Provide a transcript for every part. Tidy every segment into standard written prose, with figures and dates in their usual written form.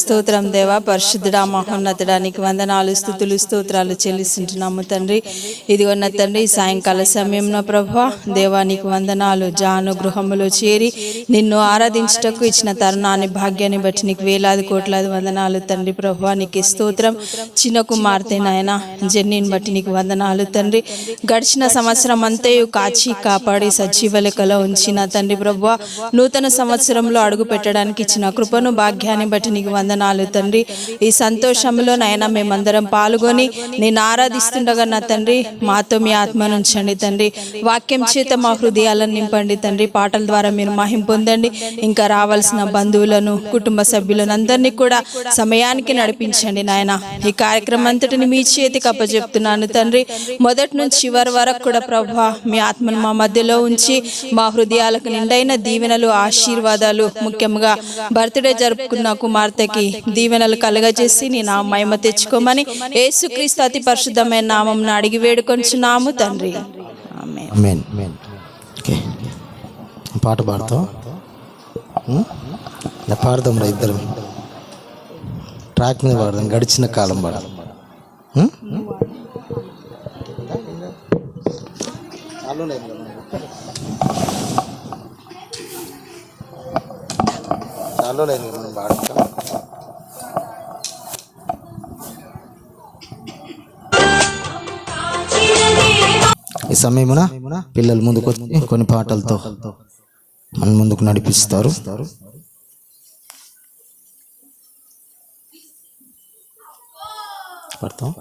స్తోత్రం దేవా, పరిశుద్ధుడా, మహోన్నతుడా, నీకు వందనాలు, స్తుతులు, స్తోత్రాలు చెల్లిస్తుంటున్నాము తండ్రి. ఇదిగోన్న తండ్రి, సాయంకాల సమయంలో ప్రభువా దేవా నీకు వందనాలు. జాను గృహములో చేరి నిన్ను ఆరాధించుటకు ఇచ్చిన తరుణాన్ని, భాగ్యాన్ని బట్టి నీకు వేలాది కోట్లాది వందనాలు తండ్రి. ప్రభువా నీకు స్తోత్రం. చిన్న కుమార్తె నాయన జెన్నీని బట్టి నీకు వందనాలు తండ్రి. గడిచిన సంవత్సరం అంతయు కాచి కాపాడి సజీవ లెక్కలో ఉంచిన తండ్రి. ప్రభువా నూతన సంవత్సరంలో అడుగు పెట్టడానికి ఇచ్చిన కృపను, భాగ్యాన్ని బట్టి నీకు వందనాలు తండ్రి. ఈ సంతోషంలో నాయన మేమందరం పాల్గొని నేను ఆరాధిస్తుండగా నా తండ్రి మాతో మీ ఆత్మను ఉంచండి తండ్రి. వాక్యం చేత మా హృదయాలను నింపండి తండ్రి. పాటల ద్వారా మీరు మహిమ పొందండి. ఇంకా రావాల్సిన బంధువులను, కుటుంబ సభ్యులను అందరినీ కూడా సమయానికి నడిపించండి నాయన. ఈ కార్యక్రమం అంతటిని మీ చేతికి అప్పచెప్తున్నాను తండ్రి. మొదటి నుంచి చివరి వరకు కూడా ప్రభువా మీ ఆత్మను మా మధ్యలో ఉంచి మా హృదయాలకు నిండైన దీవెనలు, ఆశీర్వాదాలు, ముఖ్యంగా బర్త్డే జరుపుకున్న కుమార్తెకి దీవెనలు కలగజేసి నీ నా మహిమ తెచ్చుకోమని యేసుక్రీస్తు అతి పరిశుద్ధమైన నామం అడిగి వేడుకొంచున్నాము తండ్రి. ఆమేన్. పాట పాడతాం, పాడదాం రా ఇద్దరం. ట్రాక్ మీద పాడదాం, గడిచిన కాలం పాడదాం. చాలు లేదు మనం పాడతాం. ఈ సమయమున పిల్లలు ముందుకు వచ్చి కొన్ని పాటలతో మన ముందుకు నడిపిస్తారు. పడతాం.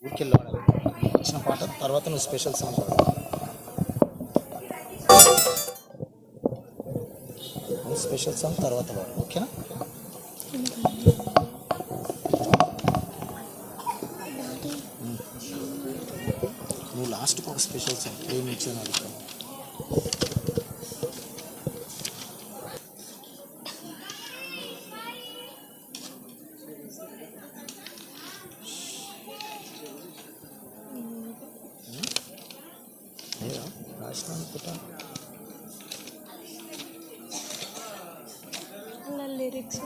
ఊరికెళ్ళి వచ్చిన పాట తర్వాత నువ్వు స్పెషల్ సాంగ్ పాడు. స్పెషల్ సాంగ్ తర్వాత పాడు, ఓకేనా? నువ్వు లాస్ట్కి ఒక స్పెషల్ సాంగ్ ఏమి ఇచ్చాను అడుగుతాను. లిరిక్స్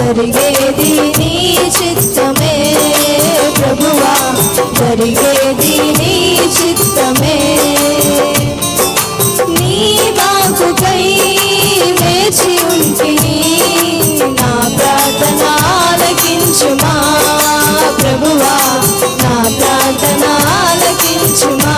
జరిగేది నీ చిత్తమే ప్రభువా, జరిగేది నీ చిత్తమే. నీ వాక్కుకై వేచి ఉంటిని, నా ప్రార్థన ఆలకించుమా ప్రభువా, నా ప్రార్థన ఆలకించుమా.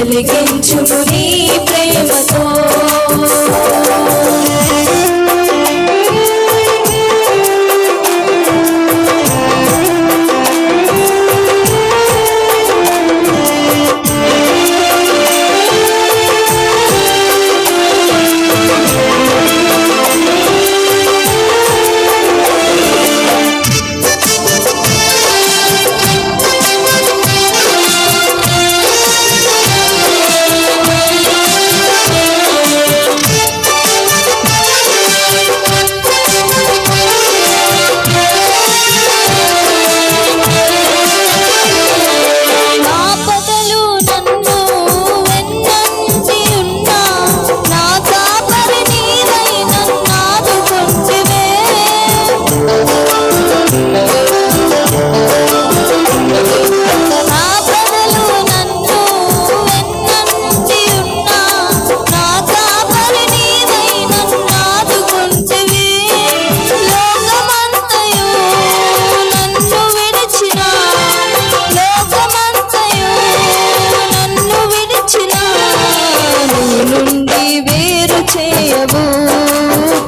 వెలిగించుము నీ ప్రేమతో.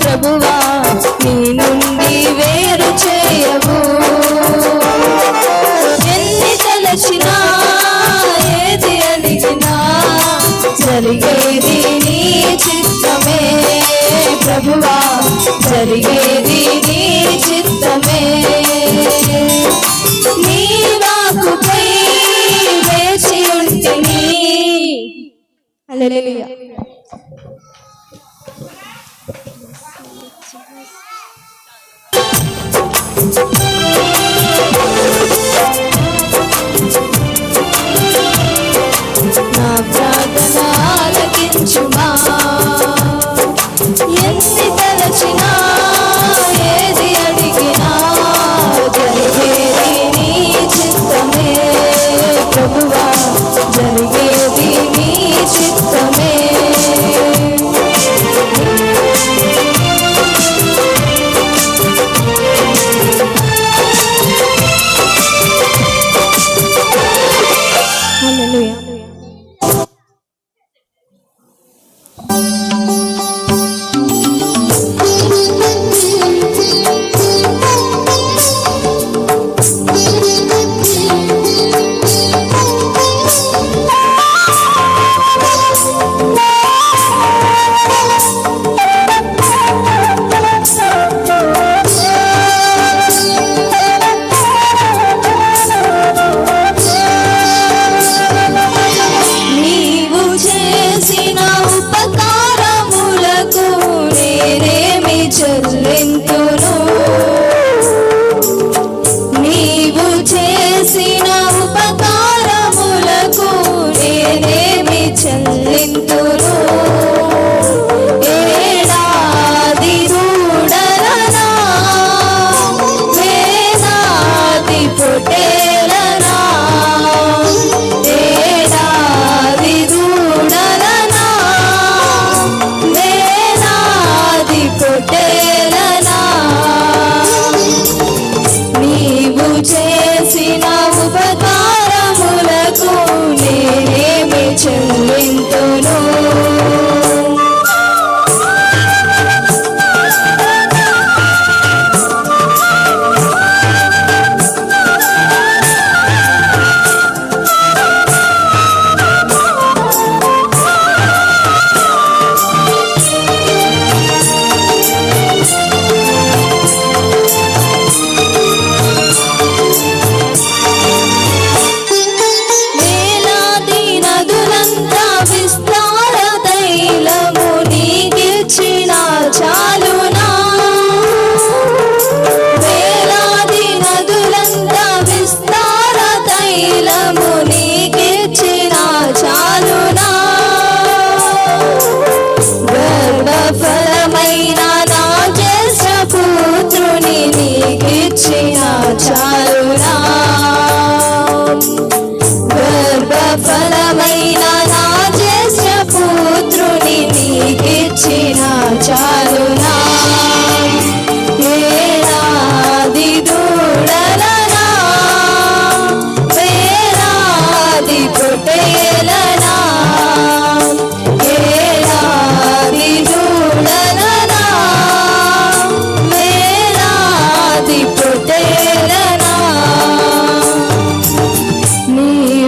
ప్రభువా నీ నుండి వేరు చేయవు. ఎన్ని తలచినా ఏది అడిగినా జరిగేది నీ చిత్తమే ప్రభువా, జరిగేది నీ చిత్తమే. నీ వాక్కుపై వేచి ఉంటిని. హల్లెలూయా. నా ప్రార్థన ఆలకించుమా, ఎన్ని తలచినా ఏది అడిగినా జరిగేది నీ చిత్తమే ప్రభువా, జరిగేది నీ చిత్తమే.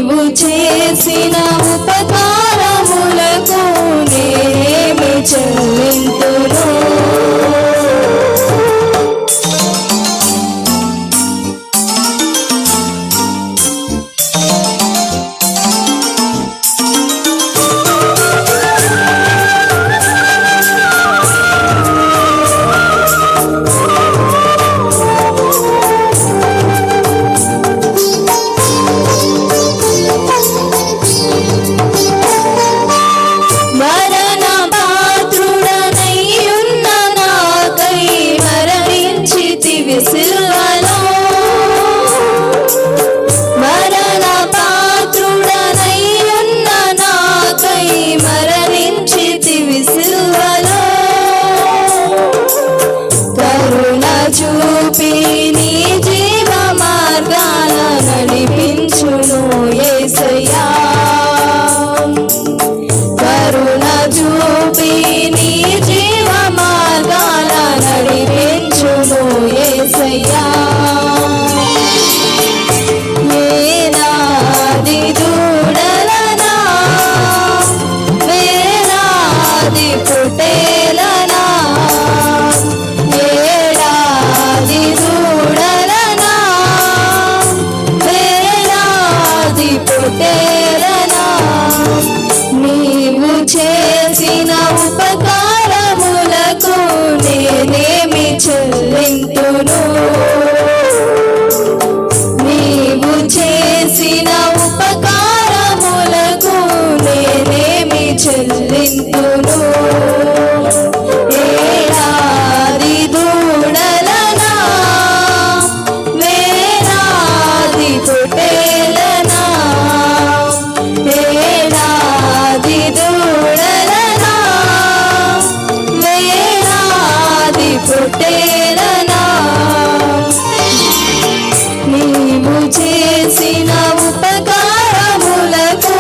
నీవు చేసిన ఉపకారములకు నేనేమి చెల్లింతును. మరణ పాత్రుడనయ్యున్న నాకై మరణించితివి సిలువలో. మరణ పాత్రుడనయ్యున్న నాకై మరణించితివి సిలువలో. కరుణ చూపి నీ జీవ మార్గాన నడిపించును యేసయ్యా. కరుణ చూపి నీ జీవ మార్గాన నడిపించును యేసయ్యా. వేలాది దూడలనా వేలాది పుటేలనా వేలాది దూడలనా వేలాది పుటేలనా నీవు చేసిన ఉపకారములకు నేనేమి చెల్లింతును. నీవు చేసిన ఉపకారములకు నేనేమి చెల్లింతును. ఏడాది దూడలనా వేలాది పొటేలనా ఏడాది దూడలనా వేలాది పొటేలనా నీవు చేసిన ఉపకారములకు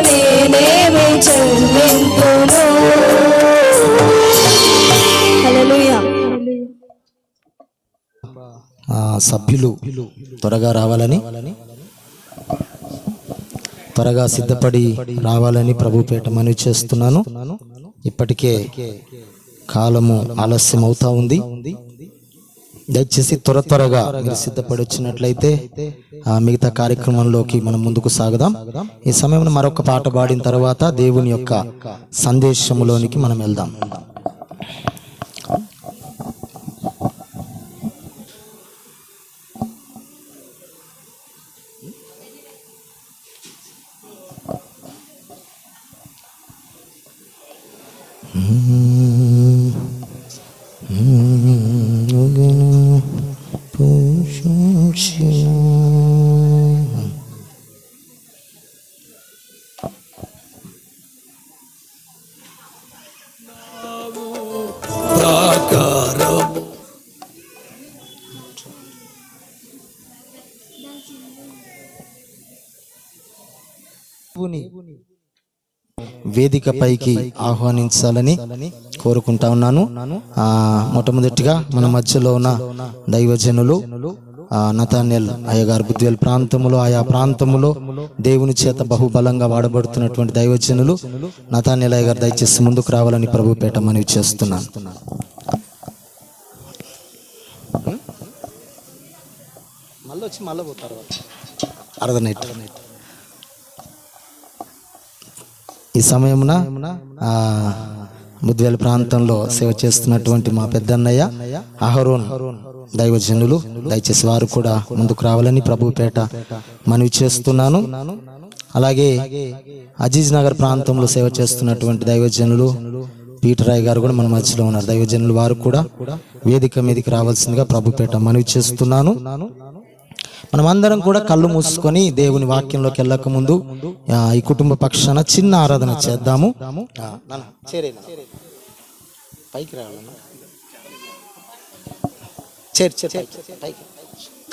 నేనేమి చెల్లింతును. హల్లెలూయా. సభ్యులు త్వరగా రావాలని, త్వరగా సిద్ధపడి రావాలని ప్రభుపేట మనవి చేస్తున్నాను. ఇప్పటికే కాలము ఆలస్యం అవుతా ఉంది. దయచేసి త్వరగా మీరు సిద్ధపడి వచ్చినట్లయితే మిగతా కార్యక్రమంలోకి మనం ముందుకు సాగుదాం. ఈ సమయంలో మరొక పాట పాడిన తర్వాత దేవుని యొక్క సందేశములోనికి మనం వెళ్దాం. వేదికపైకి ఆహ్వానించాలని కోరుకుంటా ఉన్నాను. మొట్టమొదటిగా మన మధ్యలో ఉన్న దైవజనులు నతాన్యల్ అయ్యగారు బుద్ధివేల్ ప్రాంతములో, ఆయా ప్రాంతములో దేవుని చేత బహుబలంగా వాడబడుతున్నటువంటి దైవజనులు నతాన్యల్ అయ్యగారు దయచేసి ముందుకు రావాలని ప్రభుపేట మనవి చేస్తున్నాను. ఈ సమయమున బుద్ధివేల్ ప్రాంతంలో సేవ చేస్తున్నటువంటి మా పెద్దన్నయ్య అహరోన్ దైవజనులు దయచేసి వారు కూడా ముందుకు రావాలని ప్రభుపేట మనవి చేస్తున్నాను. అలాగే అజీజ్ నగర్ ప్రాంతంలో సేవ చేస్తున్నటువంటి దైవజనులు పీటరాయ్ గారు కూడా మన మధ్యలో ఉన్నారు. దైవజనులు వారు కూడా వేదిక మీదకి రావాల్సిందిగా ప్రభుపేట మనవి చేస్తున్నాను. మనమందరం కూడా కళ్ళు మూసుకొని దేవుని వాక్యంలోకి వెళ్ళక ముందు ఈ కుటుంబ పక్షాన చిన్న ఆరాధన చేద్దాము.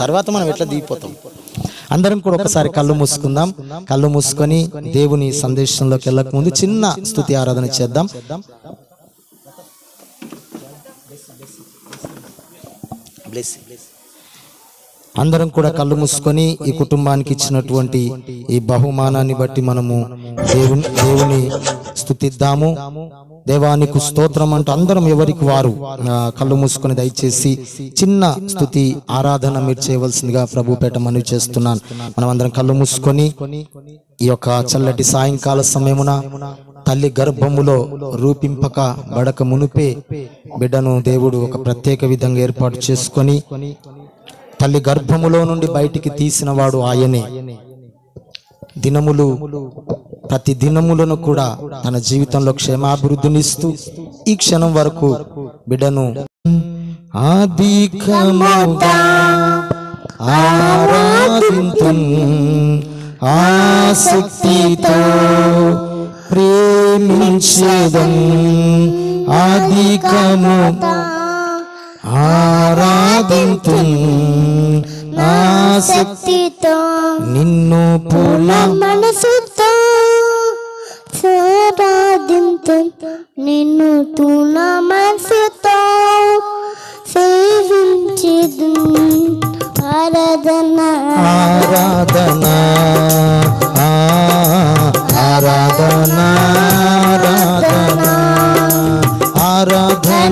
తర్వాత మనం ఎట్లా దిగిపోతాం. అందరం కూడా ఒకసారి కళ్ళు మూసుకుందాం. కళ్ళు మూసుకొని దేవుని సందేశంలోకి వెళ్ళక ముందు చిన్న స్తుతి ఆరాధన చేద్దాం. అందరం కూడా కళ్ళు మూసుకొని ఈ కుటుంబానికి ఇచ్చినటువంటి ఈ బహుమానాన్ని బట్టి మనము దేవుని స్తుతిద్దాము. దేవానికి స్తోత్రం అంటూ అందరం ఎవరికి వారు కళ్ళు మూసుకొని దయచేసి చిన్న స్తుతి ఆరాధన మీరు చేయవలసిందిగా ప్రభుపేట మనవి చేస్తున్నాను. మనం అందరం కళ్ళు మూసుకొని ఈ యొక్క చల్లటి సాయంకాల సమయమున తల్లి గర్భములో రూపింపక బడక మునిపే బిడ్డను దేవుడు ఒక ప్రత్యేక విధంగా ఏర్పాటు చేసుకొని తల్లి గర్భములో నుండి బయటికి తీసిన వాడు ఆయనే. దినములు ప్రతి దినములను కూడా తన జీవితంలో క్షేమాభివృద్ధినిస్తూ ఈ క్షణం వరకు బిడ్డను అధికముగా ఆరాధింతున్ ఆసక్తితో ప్రేమించేదన్ అధికముగా ఆరాధింతున్ ఆసక్తితో నిన్ను పూల మనసుతో ఆరాధింతు నిన్ను తూల మనసుతో సేవించేదు ఆరాధన ఆరాధన ఆరాధన ఆరాధన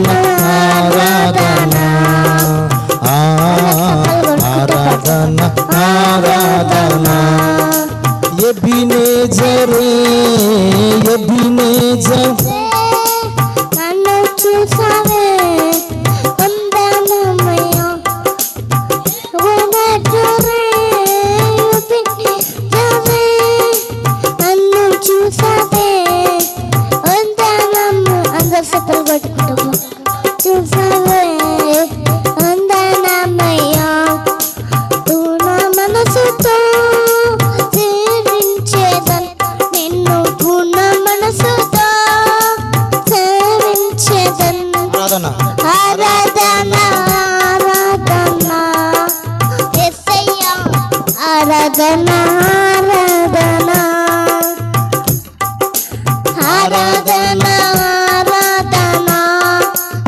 ఆరాధన ఆరాధన ఆరాధన ఎబినేజరే నన్ను చూసావే వందనమయ్య నన్ను చూసావే వందనము అందరు చెప్పలు కొట్టుకుంటాము. చూసావే వందనమయ్య తూల మనసుతో సేవించేదన్ నిన్ను పూర్ణ మనసుతో సేవించేదన్ ఆరాధన ఆరాధన యేసయ్యా ఆరాధన ఆరాధన ఆరాధన ఆరాధన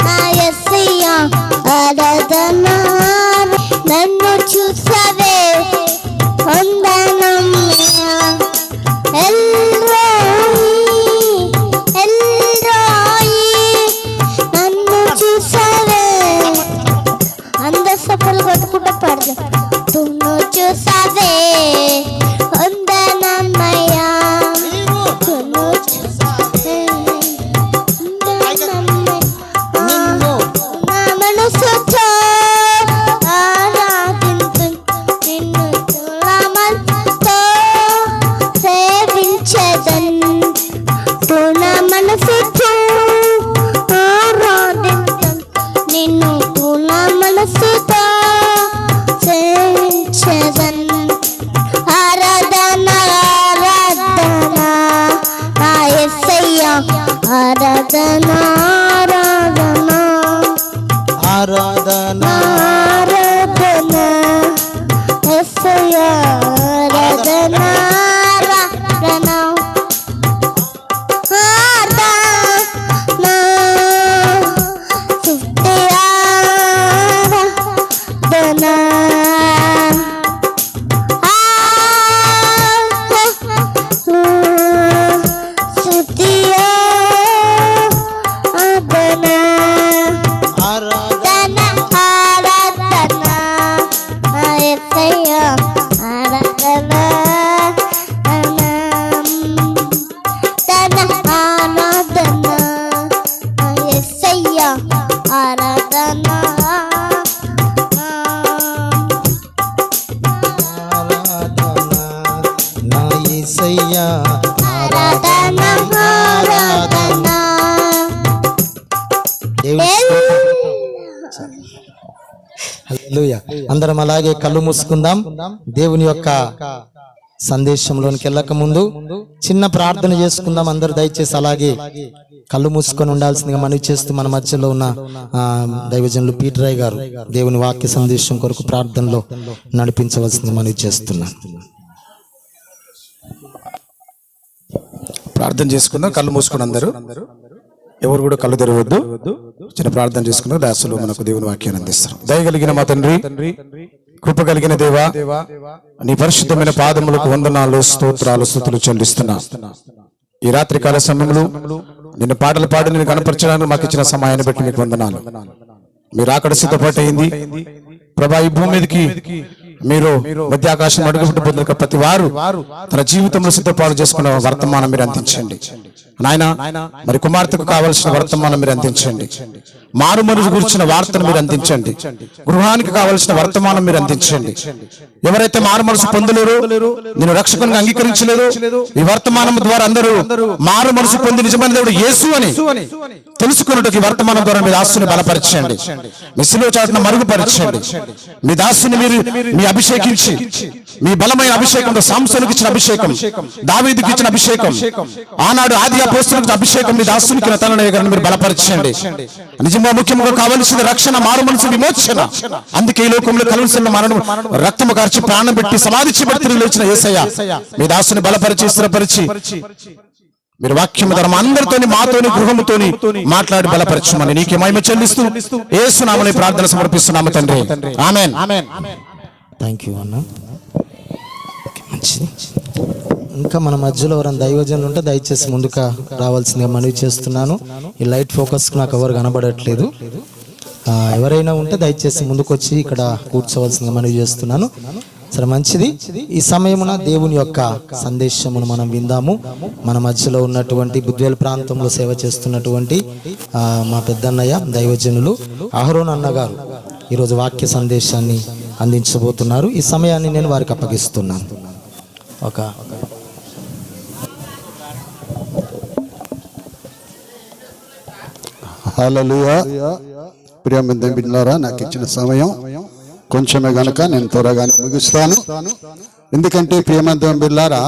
నా యేసయ్యా ఆరాధన నన్ను చూసావే వందనమయ్యా నన్ను చూసావే అందరు సఫలు కొట్టుకుంటూ పడదు. తున్ను చూసావే వందనమయ్యా తున్ను చూసావే నా మనసుతో ఆరాధింతు నిన్ను తుల మనసుతో సేవించేదన్ తుల మనసుతో ఆరాధింతు నిన్ను తుల మనసుతో సేవించేదన్ ఆరాధన ఆరాధన నా యేసయ్యా ఆరాధన ఆరాధన ఆరాధన ఆరాధన యేసయ్యా ఆరాధన ఆరాధన ఆరాధన స్తుతి ఆరాధన స్తుతి ఆరాధన ఆరాధన ఆరాధన యేసయ్యా ఆరాధన ఆరాధన యేసయ్యా ఆరాధన నా యేసయ్యా ఆరాధన ఆరాధన హల్లెలూయా. అందరం అలాగే కళ్ళు మూసుకుందాం. దేవుని యొక్క సందేశంలోనికి వెళ్ళక ముందు చిన్న ప్రార్థన చేసుకుందాం. అందరూ దయచేసి అలాగే కళ్ళు మూసుకొని ఉండాల్సిందిగా మనవి చేస్తూ మన మధ్యలో ఉన్న దైవజనులు పీటరయ్య గారు దేవుని వాక్య సందేశం కొరకు ప్రార్థనలో నడిపించవలసింది మనవి చేస్తున్నాను. ప్రార్థన చేసుకుందాం. కళ్ళు మూసుకుని అందరూ ఎవరు కూడా కళ్ళు తెరవద్దు. చిన్న ప్రార్థన చేసుకున్నాం. దాసులు మనకు దేవుని వాక్యాన్ని అందిస్తారు. దయగలిగిన మా తండ్రి కృప కలిగిన దేవా, నీ పరిశుద్ధమైన పాదములకు వందనాలు, స్తోత్రాలు, స్తుతులు చెల్లిస్తున్నా. ఈ రాత్రికాల సమయంలో నిన్ను పాటలు పాడి నేను కనపరచడానికి మాకు ఇచ్చిన సమయాన్ని బట్టి మీకు వందనాలు. మీరు అక్కడ సిద్ధపడైంది ప్రభా. ఈ భూమి మీదకి మీరు మధ్య ఆకాశం అడుగుపెట్టిన ప్రతి వారు తన జీవితంలో సిద్ధపాటు చేసుకున్న వర్తమానం మీరు అందించండి నాయన. మరి కుమార్తెకు కావలసిన వర్తమానం మీరు అందించండి. మారు మనసు గురించిన వార్తను మీరు అందించండి. గృహానికి కావలసిన వర్తమానం మీరు అందించండి. ఎవరైతే మారు మనసు పొందలేరు, నేను రక్షకునిగా అంగీకరించలేదు, ఈ వర్తమానం ద్వారా అందరూ మారు మనసు పొంది నిజమైన దేవుడు యేసు అని తెలుసుకున్నట్టు ఈ వర్తమానం ద్వారా మీ దాసుని బలపరచండి, మీ శిలువ చాటును మరుగుపరచండి. మీ దాసుని మీరు మీ అభిషేకించి, మీ బలమైన అభిషేకంతో సాంసోనుకి ఇచ్చిన అభిషేకం, దావీదుకి ఇచ్చిన అభిషేకం, ఆనాడు ఆది అపోస్తలులకు అభిషేకం మీ దాసునికి నతనయ్య మీరు బలపరచండి. నిజంగా ముఖ్యంగా కావలసిన రక్షణ, మారు మనసు, విమోచన. అందుకే ఈ లోకంలో కలువసిన మరణం రక్తము కార్చి ప్రాణం పెట్టి సమాధి పెట్టి లేచిన యేసయ్య మీ దాసుని బలపరిచి స్థిరపరిచి మీరు వాక్యం ధర్మ అందరితోని మాతోని గృహముతోని మాట్లాడి బలపరచమని నీకే మహిమ చెల్లిస్తూ యేసు నామములో ప్రార్థన సమర్పిస్తున్నాము తండ్రి. ఆమేన్. థ్యాంక్ యూ అన్న. మంచిది. ఇంకా మన మధ్యలో ఎవరైనా దైవజనులు ఉంటే దయచేసి ముందుగా రావాల్సిందిగా మనవి చేస్తున్నాను. ఈ లైట్ ఫోకస్ నాకు ఎవరు కనబడట్లేదు. ఎవరైనా ఉంటే దయచేసి ముందుకు వచ్చి ఇక్కడ కూర్చోవలసిందిగా మనవి చేస్తున్నాను. సరే, మంచిది. ఈ సమయమున దేవుని యొక్క సందేశమును మనం విందాము. మన మధ్యలో ఉన్నటువంటి బుద్వేల్ ప్రాంతంలో సేవ చేస్తున్నటువంటి మా పెద్దన్నయ్య దైవజనులు అహరోన్ అన్నగారు ఈరోజు వాక్య సందేశాన్ని అందించబోతున్నారు. ఈ సమయాన్ని నేను వారికి అప్పగిస్తున్నాను. హల్లెలూయా. ప్రియమైన బిడ్డలారా, నాకు ఇచ్చిన సమయం కొంచెమే గనుక నేను త్వరగానే ముగిస్తాను. ఎందుకంటే ప్రియమైన బిడ్డలారా,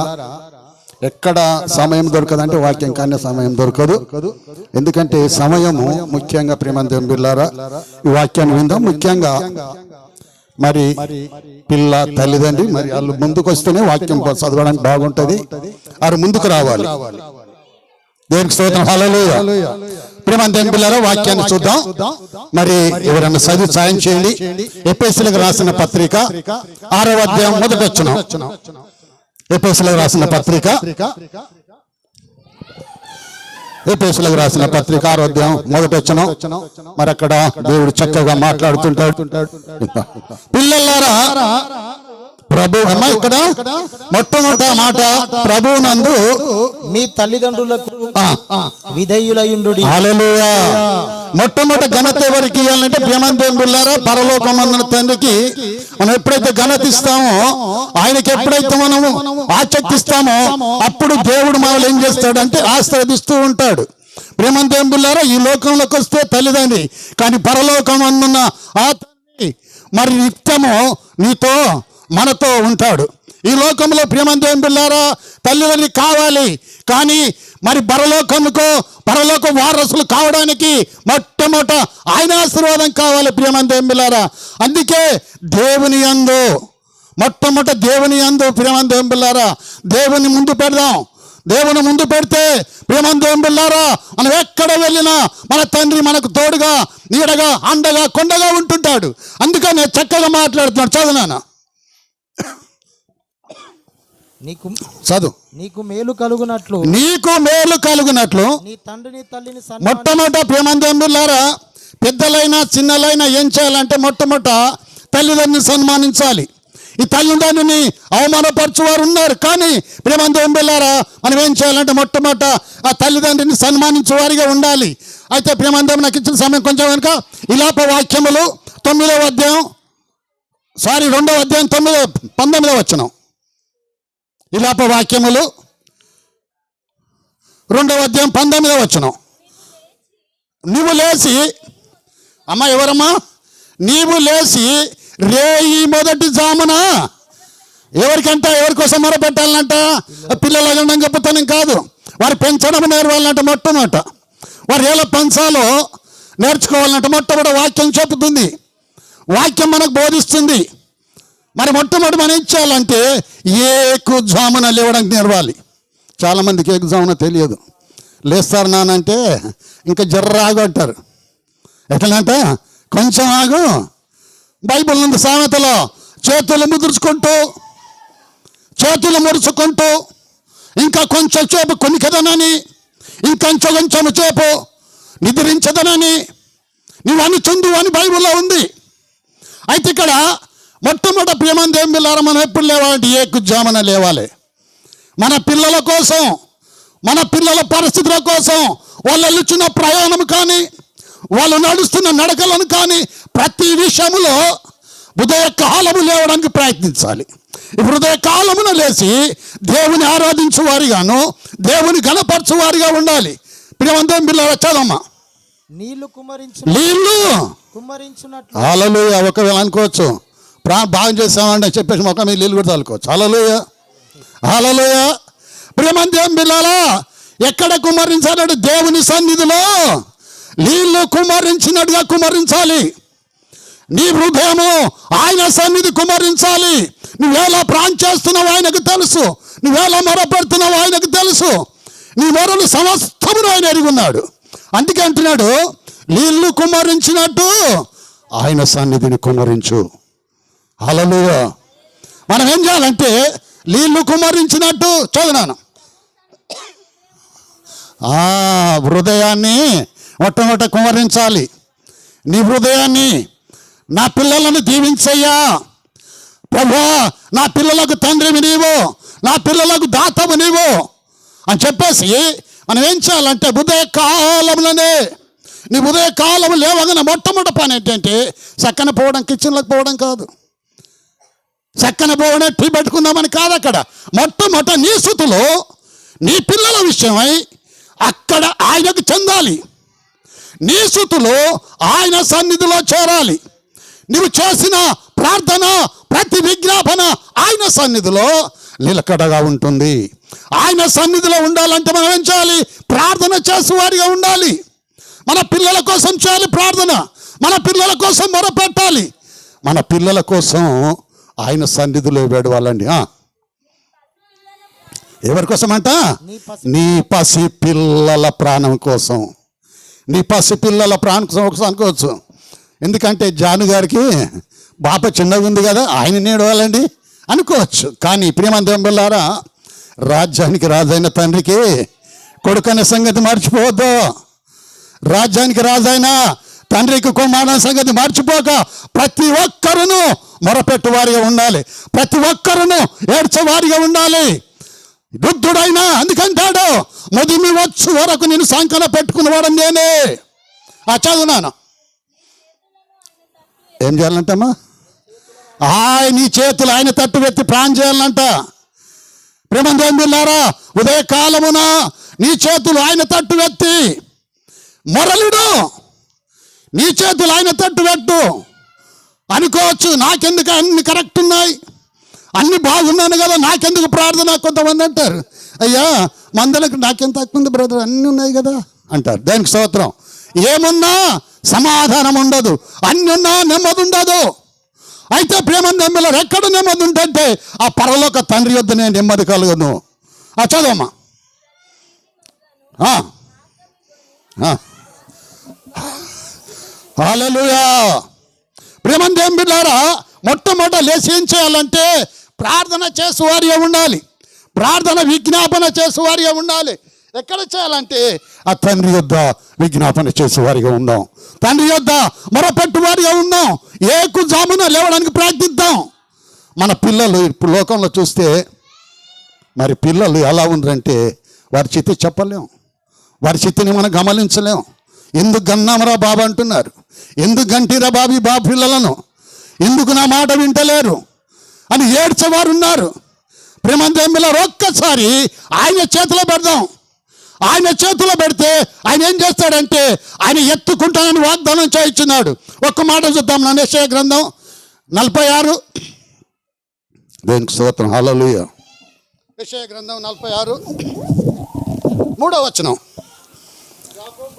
ఎక్కడ సమయం దొరకదంటే వాక్యం కానీ సమయం దొరకదు. ఎందుకంటే సమయము ముఖ్యంగా ప్రియమైన బిడ్డలారా ఈ వాక్యాన్ని విందాం. ముఖ్యంగా మరి పిల్ల తల్లిదండ్రి మరి వాళ్ళు ముందుకు వస్తేనే వాక్యం చదవడానికి బాగుంటది. వారు ముందుకు రావాలి. దేవునికి స్తోత్రం. హల్లెలూయా. ప్రియమైన పిల్లల వాక్యాన్ని చూద్దాం. మరి ఎవరైనా చదివి సాయం చేయండి. ఎఫెసీయులకు రాసిన పత్రిక 6వ అధ్యాయం మొదటి వచనం. ఎఫెసీయులకు రాసిన పత్రిక 6వ అధ్యాయం మొదటి వచనం. మరి అక్కడ దేవుడు చక్కగా మాట్లాడుతుంటాడు. పిల్లలారా, ప్రభు అమ్మా, ఇక్కడ మొట్టమొదటి మాట ప్రభువునందు మీ తల్లిదండ్రులకు విధేయులయుండు. హల్లెలూయా. మొట్టమొదటి ఘనత ఎవరికి ఇవ్వాలంటే ప్రియమంతులారా పరలోకమందున తండ్రికి మనం ఎప్పుడైతే ఘనత ఇస్తామో, ఆయనకి ఎప్పుడైతే మనము ఆసక్తిస్తామో అప్పుడు దేవుడు మనల్ని ఏం చేస్తాడంటే ఆశీర్వదిస్తూ ఉంటాడు. ప్రియమంతులారా ఈ లోకంలోకి వస్తే తల్లిదండ్రి, కానీ పరలోకమందున్న ఆ తండ్రి మరి నిత్యము నీతో మనతో ఉంటాడు. ఈ లోకంలో ప్రియమంతుని బిడ్డలారా తల్లిదండ్రులు కావాలి, కానీ మరి పరలోక వారసులు కావడానికి మొట్టమొదట ఆయన ఆశీర్వాదం కావాలి ప్రియమంతుని బిడ్డలారా. అందుకే దేవుని యందు మొట్టమొదట దేవుని యందు ప్రియమంతుని బిడ్డలారా దేవుని ముందు పెడదాం. దేవుని ముందు పెడితే ప్రియమంతుని బిడ్డలారా మనం ఎక్కడ వెళ్ళినా మన తండ్రి మనకు తోడుగా, నీడగా, అండగా, కొండగా ఉంటుంటాడు. అందుకని చక్కగా మాట్లాడుతున్నాడు. చదువునానా నీకు మేలు కలుగునట్లు నీ తండ్రిని తల్లిని మొట్టమొదట ప్రేమంతులారా పెద్దలైనా చిన్నలైనా ఏం చేయాలంటే మొట్టమొదట తల్లిదండ్రుని సన్మానించాలి. ఈ తల్లిదండ్రుని అవమానపరచువారు ఉన్నారు, కానీ ప్రేమంతులారా మనం ఏం చేయాలంటే మొట్టమొదట ఆ తల్లిదండ్రిని సన్మానించేవారిగా ఉండాలి. అయితే ప్రేమంతం నాకు ఇచ్చిన సమయం కొంచెం కనుక ఇలాప వాక్యములు 2వ అధ్యాయం 19వ వచనం. ఇలాప వాక్యములు 2వ అధ్యాయం 19వ వచనం. నీవు లేచి, అమ్మా ఎవరమ్మా, నీవు లేచి రేయి మొదటి జామున ఎవరికంట, ఎవరికోసం మొరపెట్టాలంట, పిల్లలు అగడం గొప్పతనం కాదు, వారు పెంచడం నేర్వాలంట. మొట్టమొదట వారు ఎలా పెంచాలో నేర్చుకోవాలంట. మొట్టమొదటి వాక్యం చెబుతుంది, వాక్యం మనకు బోధిస్తుంది. మరి మొట్టమొదటి మనం ఇచ్చేయాలంటే ఏకుజామున లేవడానికి నేర్వాలి. చాలామందికి ఏకుజామున తెలియదు. లేస్తారు నానంటే ఇంకా జర్ర ఆగు అంటారు. ఎట్లంటే కొంచెం ఆగు. బైబిల్ ఉంది సామెతలో చేతులు ముడుచుకుంటూ ఇంకా కొంచెం సేపు కొనికదనని, ఇంకొంచెం సేపు నిద్రించదనని నువ్వు అనుచుందు అని బైబిల్లో ఉంది. అయితే ఇక్కడ మొట్టమొదటి ప్రియమైన దేవుని బిడ్డలారా, మనం ఎప్పుడు లేవాలంటే ఏకుజామున లేవాలి. మన పిల్లల కోసం, మన పిల్లల పరిస్థితుల కోసం, వాళ్ళు వెళ్తున్న ప్రయాణం కానీ, వాళ్ళు నడుస్తున్న నడకలను కానీ, ప్రతి విషయంలో ఉదయ కాలము లేవడానికి ప్రయత్నించాలి. ఇప్పుడు ఉదయ కాలమున లేచి దేవుని ఆరాధించువారిగాను, దేవుని గణపరచువారిగా ఉండాలి. ప్రియమైన దేవుని బిడ్డలారా, చదవమ్మా. నీళ్లు కుమ్మరించున్నట్లు హల్లెలూయా. ఒకవేళ అనుకోవచ్చు బాగా చేసామంటే చెప్పేసి మొక్క మీద నీళ్ళు కూడా చల్లుకోవచ్చు. హల్లెలూయా, హల్లెలూయా. ప్రియమైన దేవుని బిడ్డలారా, ఎక్కడ కుమ్మరించాలంటే దేవుని సన్నిధిలో నీళ్లు కుమ్మరించినట్టుగా కుమ్మరించాలి. నీ హృదయము ఆయన సన్నిధి కుమ్మరించాలి. నువ్వేలా ప్రాణం చేస్తున్నావు ఆయనకు తెలుసు, నువ్వేలా మొరపెడుతున్నావు ఆయనకు తెలుసు. నీ మొరలు సమస్తమును ఆయన ఎరుగున్నాడు. అందుకే అంటున్నాడు, నీళ్లు కుమ్మరించినట్టు ఆయన సన్నిధిని కుమ్మరించు. హల్లెలూయా. మనం ఏం చేయాలంటే నీళ్లు కుమ్మరించినట్టు చదువునాను హృదయాన్ని మొట్టమొదట కుమ్మరించాలి. నీ హృదయాన్ని, నా పిల్లలను దీవించయ్యా ప్రభువా, నా పిల్లలకు తండ్రివి నీవు, నా పిల్లలకు దాతవు నీవు అని చెప్పేసి మనం ఏం చేయాలంటే ఉదయ కాలంలోనే, నీ ఉదయ కాలం లేవగానే మొట్టమొదటి పని ఏంటంటే చక్కన పోవడం, కిచెన్లోకి పోవడం కాదు, చక్కన పోవడం టీ పెట్టుకుందామని కాదు. అక్కడ మొట్టమొదట నీ స్థుతులు నీ పిల్లల విషయమై అక్కడ ఆయనకు చెందాలి. నీ స్థుతులు ఆయన సన్నిధిలో చేరాలి. నువ్వు చేసిన ప్రార్థన, ప్రతి విజ్ఞాపన ఆయన సన్నిధిలో నిలకడగా ఉంటుంది. ఆయన సన్నిధిలో ఉండాలంటే మనం ఏం చేయాలి? ప్రార్థన చేసేవారిగా ఉండాలి. మన పిల్లల కోసం చేయాలి ప్రార్థన, మన పిల్లల కోసం మొరపెట్టాలి, మన పిల్లల కోసం ఆయన సన్నిధిలో వేడవాలండి. ఎవరి కోసం అంట? నీ పసి పిల్లల ప్రాణం కోసం, నీ పసి పిల్లల ప్రాణం కోసం ఒకసారి అనుకోవచ్చు. ఎందుకంటే జాను గారికి బాప చిన్నగా ఉంది కదా, ఆయన నేడవాలండి అనుకోవచ్చు. కానీ ప్రియమైన దేవుని బిడ్డలారా, రాజ్యానికి రాజైన తండ్రికి కొడుకనే సంగతి మర్చిపోవద్దు. రాజ్యానికి రాజైన తండ్రికి కుమారుని సంగతి మర్చిపోక ప్రతి ఒక్కరును మొరపెట్టువారిగా ఉండాలి, ప్రతి ఒక్కరును ఏడ్చేవారిగా ఉండాలి. వృద్ధుడైనా అందుకంటాడు, ముదిమి వచ్చు వరకు నేను సంకన పెట్టుకున్నవాడు నేనే. చదువునాను. ఏం చేయాలంటమ్మా? నీ చేతులు ఆయన తట్టు వెత్తి ప్రాణం చేయాలంట. ప్రేమ దేవులారా, ఉదయ కాలమున నీ చేతులు ఆయన తట్టు వెత్తి మొరలుడు, నీ చేతులు ఆయన తట్టు పెట్టు. అనుకోవచ్చు, నాకెందుకు అన్ని కరెక్ట్ ఉన్నాయి, అన్ని బాగున్నాను కదా, నాకెందుకు ప్రార్థన? కొంతమంది అంటారు, అయ్యా మందలకు నాకెంత తక్కువ ఉంది బ్రదర్, అన్నీ ఉన్నాయి కదా అంటారు. దానికి స్తోత్రం. ఏమున్నా సమాధానం ఉండదు, అన్ని ఉన్నా నెమ్మది ఉండదు. అయితే ప్రేమ నెమ్మది ఎక్కడ నెమ్మది ఉంటే ఆ పరలోక తండ్రి యొద్దనే నెమ్మది కలుగును. చదవమ్మా. హల్లెలూయా. ప్రేమ దేవుని బిడ్డలారా, మొట్టమొదట లేచి ఏం చేయాలంటే ప్రార్థన చేసేవారిగా ఉండాలి, ప్రార్థన విజ్ఞాపన చేసేవారిగా ఉండాలి. ఎక్కడ చేయాలంటే ఆ తండ్రి యొద్ద విజ్ఞాపన చేసేవారిగా ఉందాం, తండ్రి యొద్ద మొరపెట్టువారిగా ఉందాం. ఏకుజామున లేవడానికి ప్రయత్నిద్దాం. మన పిల్లలు ఇప్పుడు లోకంలో చూస్తే మరి పిల్లలు ఎలా ఉన్నారంటే వారి చిత్తి చెప్పలేం, వారి చిత్తిని మనం గమనించలేం. ఎందుకు గన్నామరా బాబు అంటున్నారు, ఎందుకు గంటిరా బాబు బాబు పిల్లలను, ఎందుకు నా మాట వింటలేరు అని ఏడ్చేవారు ఉన్నారు. ప్రేమందేమిలో ఒక్కసారి ఆయన చేతిలో పెడదాం. ఆయన చేతిలో పెడితే ఆయన ఏం చేస్తాడంటే ఆయన ఎత్తుకుంటానని వాగ్దానం చేయించున్నాడు. ఒక్క మాట చూద్దాం. యెషయా గ్రంథం 46. దేనికి స్తోత్రం. హల్లెలూయా. యెషయా గ్రంథం 46 3వ వచనం.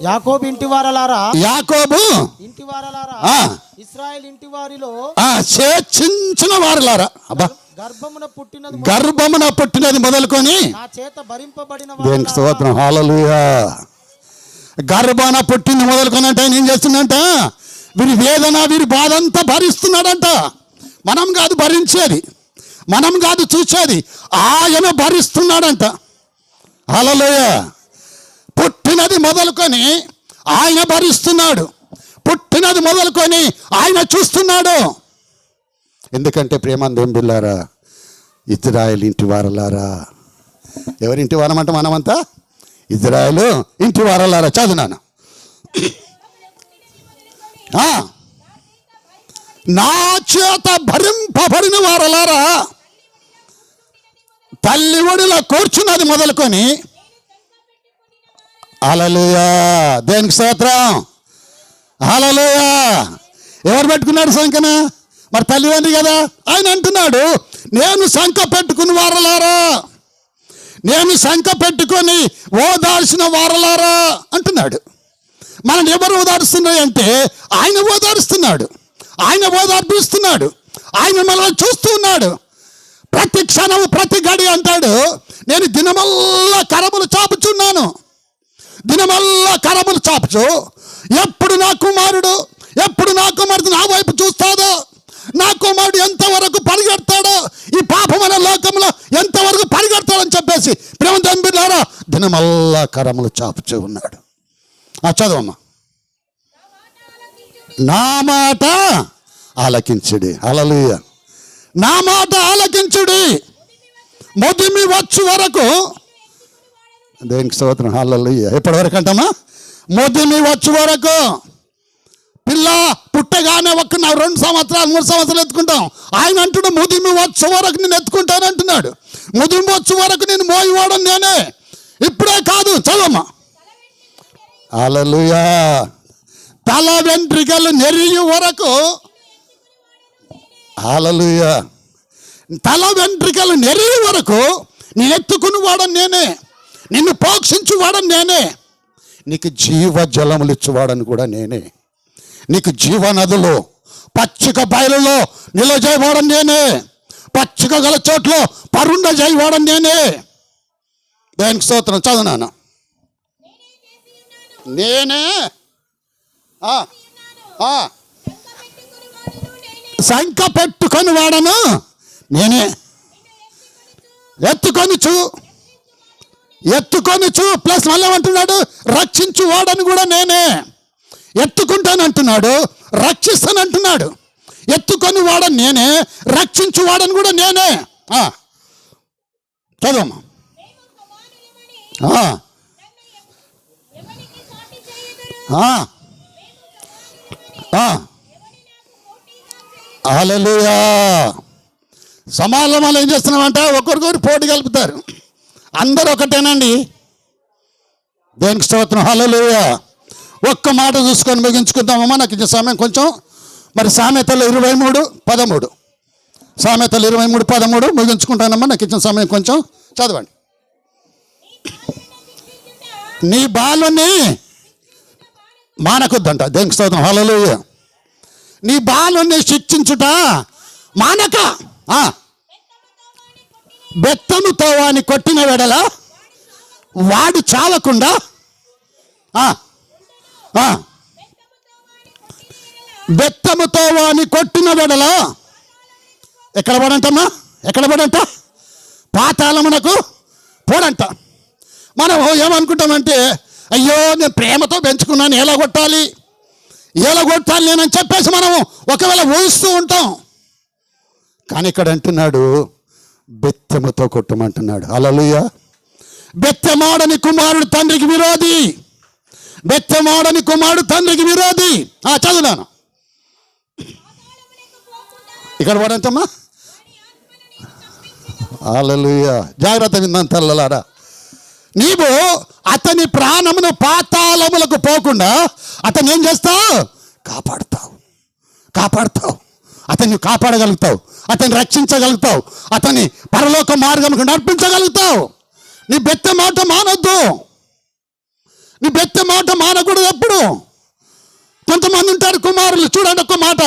యాకోబు ఇంటి వారలారా, యాకోబు ఇంటి వారలారా, ఇశ్రాయేలు ఇంటి వారిలో చేర్చించిన వారలారా, గర్భమున పుట్టినది మొదలుకొని నా చేత భరింపబడిన దేనికి స్తోత్రం. హల్లెలూయా. గర్భాన పుట్టింది మొదలుకొని అంటే ఆయన ఏం చేస్తుందంట, వీరి వేదన వీరి బాధ అంతా భరిస్తున్నాడంట. మనం కాదు భరించేది, మనం కాదు చూసేది, ఆయన భరిస్తున్నాడంట. హల్లెలూయా. పుట్టినది మొదలుకొని ఆయన భరిస్తున్నాడు, పుట్టినది మొదలుకొని ఆయన చూస్తున్నాడు. ఎందుకంటే ప్రేమందేం బిల్లారా, ఇజ్రాయేల్ ఇంటి వారలారా. ఎవరింటి వారమంట మనమంతా? ఇజ్రాయేలు ఇంటి వారలారా. చదువునాను. నా చేత భరింపబడిన వారలారా, తల్లి ఒడిలో కూర్చున్నది మొదలుకొని. హల్లెలూయా. దేనికి స్తోత్రం. హల్లెలూయా. ఎవరు పెట్టుకున్నాడు సంకన? మరి తల్లిదండ్రి కదా. ఆయన అంటున్నాడు, నేను సంక పెట్టుకుని వారలారా, నేను సంక పెట్టుకొని ఓదార్చిన వారలారా అంటున్నాడు. మనం ఎవరు ఓదారుస్తున్నాయి అంటే ఆయన ఓదారుస్తున్నాడు, ఆయన ఓదార్పిస్తున్నాడు, ఆయన మనల్ని చూస్తూ ఉన్నాడు. ప్రతి క్షణము ప్రతి గడి అంటాడు, నేను దినమల్లా కరములు చాపుచున్నాను, దినమల్లా కరములు చాపుచు. ఎప్పుడు నా కుమారుడు, ఎప్పుడు నా కుమారుడు నా వైపు చూస్తాడో, నా కుమారుడు ఎంతవరకు పరిగెడతాడో, ఈ పాపమైన లోకంలో ఎంతవరకు పరిగెడతాడని చెప్పేసి ప్రేమ తండ్రిలారా దినమల్లా కరములు చాపుచూ ఉన్నాడు. చదవమ్మా. నా మాట ఆలకించుడి. హల్లెలూయా. నా మాట ఆలకించుడి, ముదిమి వచ్చు వరకు. దేనికి స్తోత్రం. హల్లెలూయా. ఎప్పటి వరకు అంటామా? ముదిమి వచ్చు వరకు. పిల్ల పుట్టగానే ఒక్క 2 సంవత్సరాలు 3 సంవత్సరాలు ఎత్తుకుంటాం. ఆయన అంటున్నాడు, ముదిమి వచ్చు వరకు నేను ఎత్తుకుంటాను అంటున్నాడు. ముదిమి వచ్చు వరకు నేను మోయివాడను నేనే. ఇప్పుడే కాదు. చదవమ్మా. హల్లెలూయా. తల వెంట్రికలు నెరియు వరకు. హల్లెలూయా. తల వెంట్రికలు నెరియు వరకు నేను ఎత్తుకుని వాడను నేనే, నిన్ను పోషించువాడను నేనే, నీకు జీవ జలములు ఇచ్చువాడని కూడా నేనే, నీకు జీవనదులు పచ్చిక బయలులో నిలజేయవాడని నేనే, పచ్చిక గల చోట్లో పరుండ చేయవాడని నేనే. దేనికి స్తోత్రం. చదువునాను. నేనే సంక పెట్టుకొని వాడను నేనే. ఎత్తుకొనుచు ప్లస్ మళ్ళీ ఏమంటున్నాడు, రక్షించు వాడని కూడా నేనే. ఎత్తుకుంటానంటున్నాడు, రక్షిస్తానంటున్నాడు. ఎత్తుకొని వాడని నేనే, రక్షించు వాడని కూడా నేనే. చదవమ్మా. హల్లెలూయా. సమాజంలో ఏం చేస్తున్నామంటే ఒకరికొకరు పోటీ కలుపుతారు. అందరూ ఒకటేనండి. దేనికి స్తోత్రం. హల్లెలూయా. ఒక్క మాట చూసుకొని ముగించుకుందామమ్మా. నాకు ఇచ్చే సమయం కొంచెం. మరి సామెతలు 23:13. సామెతలు 23:13 ముగించుకుంటానమ్మా. నాకు ఇచ్చిన సమయం కొంచెం. చదవండి. నీ బాలుని మానకొద్దంట. దేనికి స్తోత్రం. హల్లెలూయా. నీ బాలుని శిక్షించుట మానక, బెత్తముతో వాని కొట్టిన వెడల వాడు చావకుండా, బెత్తముతో వాని కొట్టిన వెడల ఎక్కడ పడంటమ్మా? ఎక్కడ పడంట? పాతాళమునకు పోడంట. మనం ఏమనుకుంటామంటే, అయ్యో నేను ప్రేమతో పెంచుకున్నాను, ఎలా కొట్టాలి నేనని చెప్పేసి మనం ఒకవేళ ఊహిస్తూ ఉంటాం. కానీ ఇక్కడ అంటున్నాడు, బెత్తముతో కొట్టమంటున్నాడు. హల్లెలూయా. బెత్తమాడని కుమారుడు తండ్రికి విరోధి, బెత్తమాడని కుమారుడు తండ్రికి విరోధి. చదువునాను. ఇక్కడ పడంతమ్మా. హల్లెలూయా. జాగ్రత్త విందాం తల్లలారా. నీవు అతని ప్రాణమును పాతాళములకు పోకుండా అతన్ని ఏం చేస్తావు? కాపాడుతావు. అతన్ని కాపాడగలుగుతావు, అతన్ని రక్షించగలుగుతావు, అతన్ని పరలోక మార్గంకు నడిపించగలుగుతావు. నీ బెత్త మాట మానొద్దు, నీ బెత్త మాట మానకూడదు ఎప్పుడు. కొంతమంది ఉంటారు కుమారులు. చూడండి ఒక్క మాట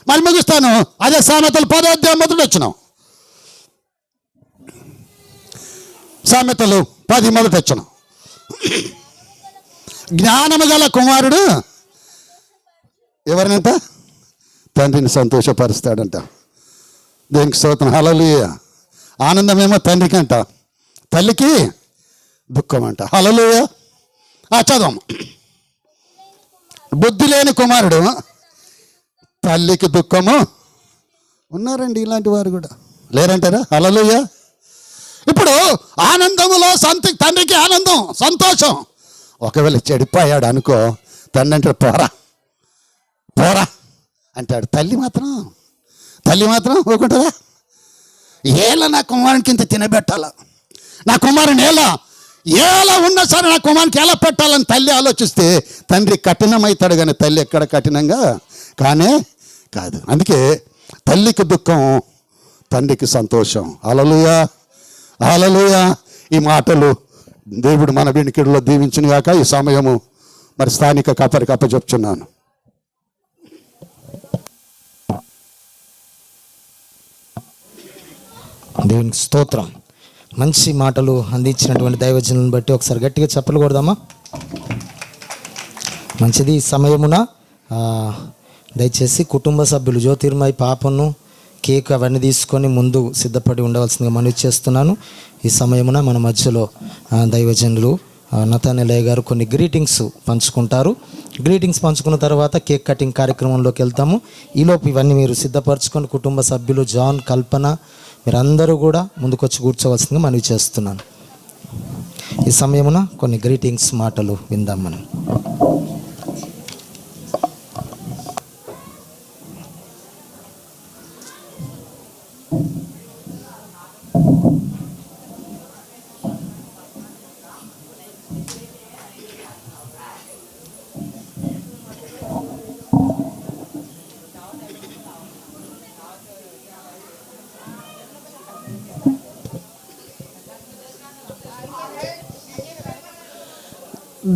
మరి ముగిస్తాను. అదే సామెతలు 10వ అధ్యాయం మొదటి వచ్చినాం. సామెతలు 10 మొదటి వచ్చినాం. జ్ఞానము గల కుమారుడు ఎవరినంట? తండ్రిని సంతోషపరుస్తాడంట. దేనికి స్తోత్రం. హల్లెలూయా. ఆనందమేమో తండ్రికి అంట, తల్లికి దుఃఖం అంట. హల్లెలూయా. చదవం. బుద్ధి లేని కుమారుడు, తల్లికి దుఃఖము. ఉన్నారండి ఇలాంటి వారు కూడా, లేరంటారా? హల్లెలూయా. ఇప్పుడు ఆనందములో తండ్రికి ఆనందం, సంతోషం. ఒకవేళ చెడిపోయాడు అనుకో, తండ్రి అంటాడు పోరా పోరా అంటాడు. తల్లి మాత్రం ఊరుకుంటుందా? ఏలా నా కుమారునికి ఇంత తినబెట్టాలా, నా కుమారుని ఎలా ఉన్నా సరే నా కుమారునికి ఎలా పెట్టాలని తల్లి ఆలోచిస్తే తండ్రి కఠినమవుతాడు, కానీ తల్లి ఎక్కడ కఠినంగా కానే కాదు. అందుకే తల్లికి దుఃఖం, తండ్రికి సంతోషం. హల్లెలూయా. హల్లెలూయా. ఈ మాటలు దేవుడు మన వినికిడిలో దీవించును గాక. ఈ సమయము మరి స్థానిక కాపరికి అప్పచెప్తున్నాను. దేవునికి స్తోత్రం. మంచి మాటలు అందించినటువంటి దైవజనులను బట్టి ఒకసారి గట్టిగా చప్పలు కొడదామా? మంచిది. ఈ సమయమున దయచేసి కుటుంబ సభ్యులు జ్యోతిర్మయి పాపను, కేక్ అవన్నీ తీసుకొని ముందు సిద్ధపడి ఉండవలసిందిగా మనవి చేస్తున్నాను. ఈ సమయమున మన మధ్యలో దైవజనులు నతానెలయ్య గారు కొన్ని గ్రీటింగ్స్ పంచుకుంటారు. గ్రీటింగ్స్ పంచుకున్న తర్వాత కేక్ కటింగ్ కార్యక్రమంలోకి వెళ్తాము. ఈలోపు ఇవన్నీ మీరు సిద్ధపరచుకొని కుటుంబ సభ్యులు జాన్, కల్పన మీరందరూ కూడా ముందుకొచ్చి కూర్చోవలసిందిగా మనవి చేస్తున్నాను. ఈ సమయమున కొన్ని గ్రీటింగ్స్ మాటలు విందాం మనం.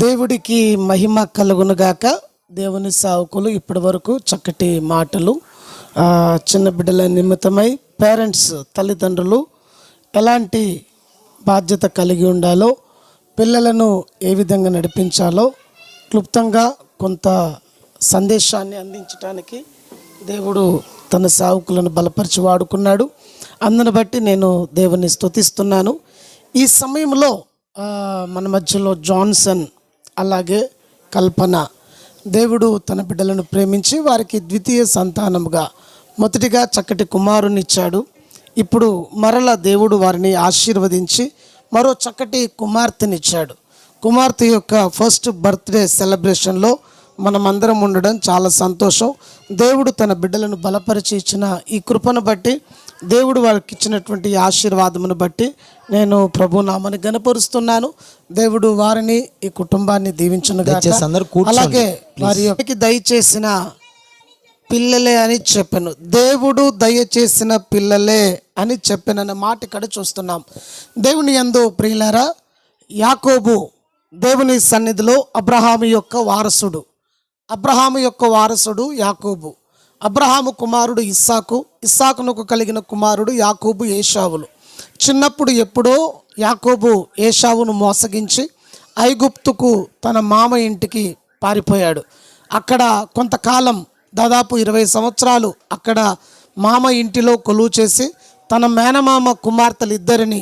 దేవుడికి మహిమ కలుగునుగాక. దేవుని సేవకులు ఇప్పటి వరకు చక్కటి మాటలు, చిన్న బిడ్డల నిమిత్తమై పేరెంట్స్, తల్లిదండ్రులు ఎలాంటి బాధ్యత కలిగి ఉండాలో, పిల్లలను ఏ విధంగా నడిపించాలో క్లుప్తంగా కొంత సందేశాన్ని అందించడానికి దేవుడు తన సేవకులను బలపరిచి వాడుకున్నాడు. అందును బట్టి నేను దేవుని స్తుతిస్తున్నాను. ఈ సమయంలో మన మధ్యలో జాన్సన్, అలాగే కల్పన, దేవుడు తన బిడ్డలను ప్రేమించి వారికి ద్వితీయ సంతానముగా మొదటిగా చక్కటి కుమారుని ఇచ్చాడు. ఇప్పుడు మరల దేవుడు వారిని ఆశీర్వదించి మరో చక్కటి కుమార్తెనిచ్చాడు. కుమార్తె యొక్క ఫస్ట్ బర్త్డే సెలబ్రేషన్లో మనమందరం ఉండడం చాలా సంతోషం. దేవుడు తన బిడ్డలను బలపరిచి ఇచ్చిన ఈ కృపను బట్టి, దేవుడు వారికి ఇచ్చినటువంటి ఆశీర్వాదమును బట్టి నేను ప్రభు నామని గణపరుస్తున్నాను. దేవుడు వారిని, ఈ కుటుంబాన్ని దీవించునుగాక. అలాగే వారి యొక్క దయచేసిన పిల్లలే అని చెప్పాను. దేవుడు దయచేసిన పిల్లలే అని చెప్పిన మాట ఇక్కడ చూస్తున్నాం. దేవుని యందు ప్రియులారా, యాకోబు దేవుని సన్నిధిలో అబ్రహాము యొక్క వారసుడు. అబ్రహాము యొక్క వారసుడు యాకోబు. అబ్రహాము కుమారుడు ఇస్సాకు, ఇస్సాకునకు కలిగిన కుమారుడు యాకోబు, ఏశావులు. చిన్నప్పుడు ఎప్పుడో యాకోబు ఏశావును మోసగించి ఐగుప్తుకు తన మామ ఇంటికి పారిపోయాడు. అక్కడ కొంతకాలం, దాదాపు 20 సంవత్సరాలు అక్కడ మామ ఇంటిలో కొలువు చేసి తన మేనమామ కుమార్తెలు ఇద్దరిని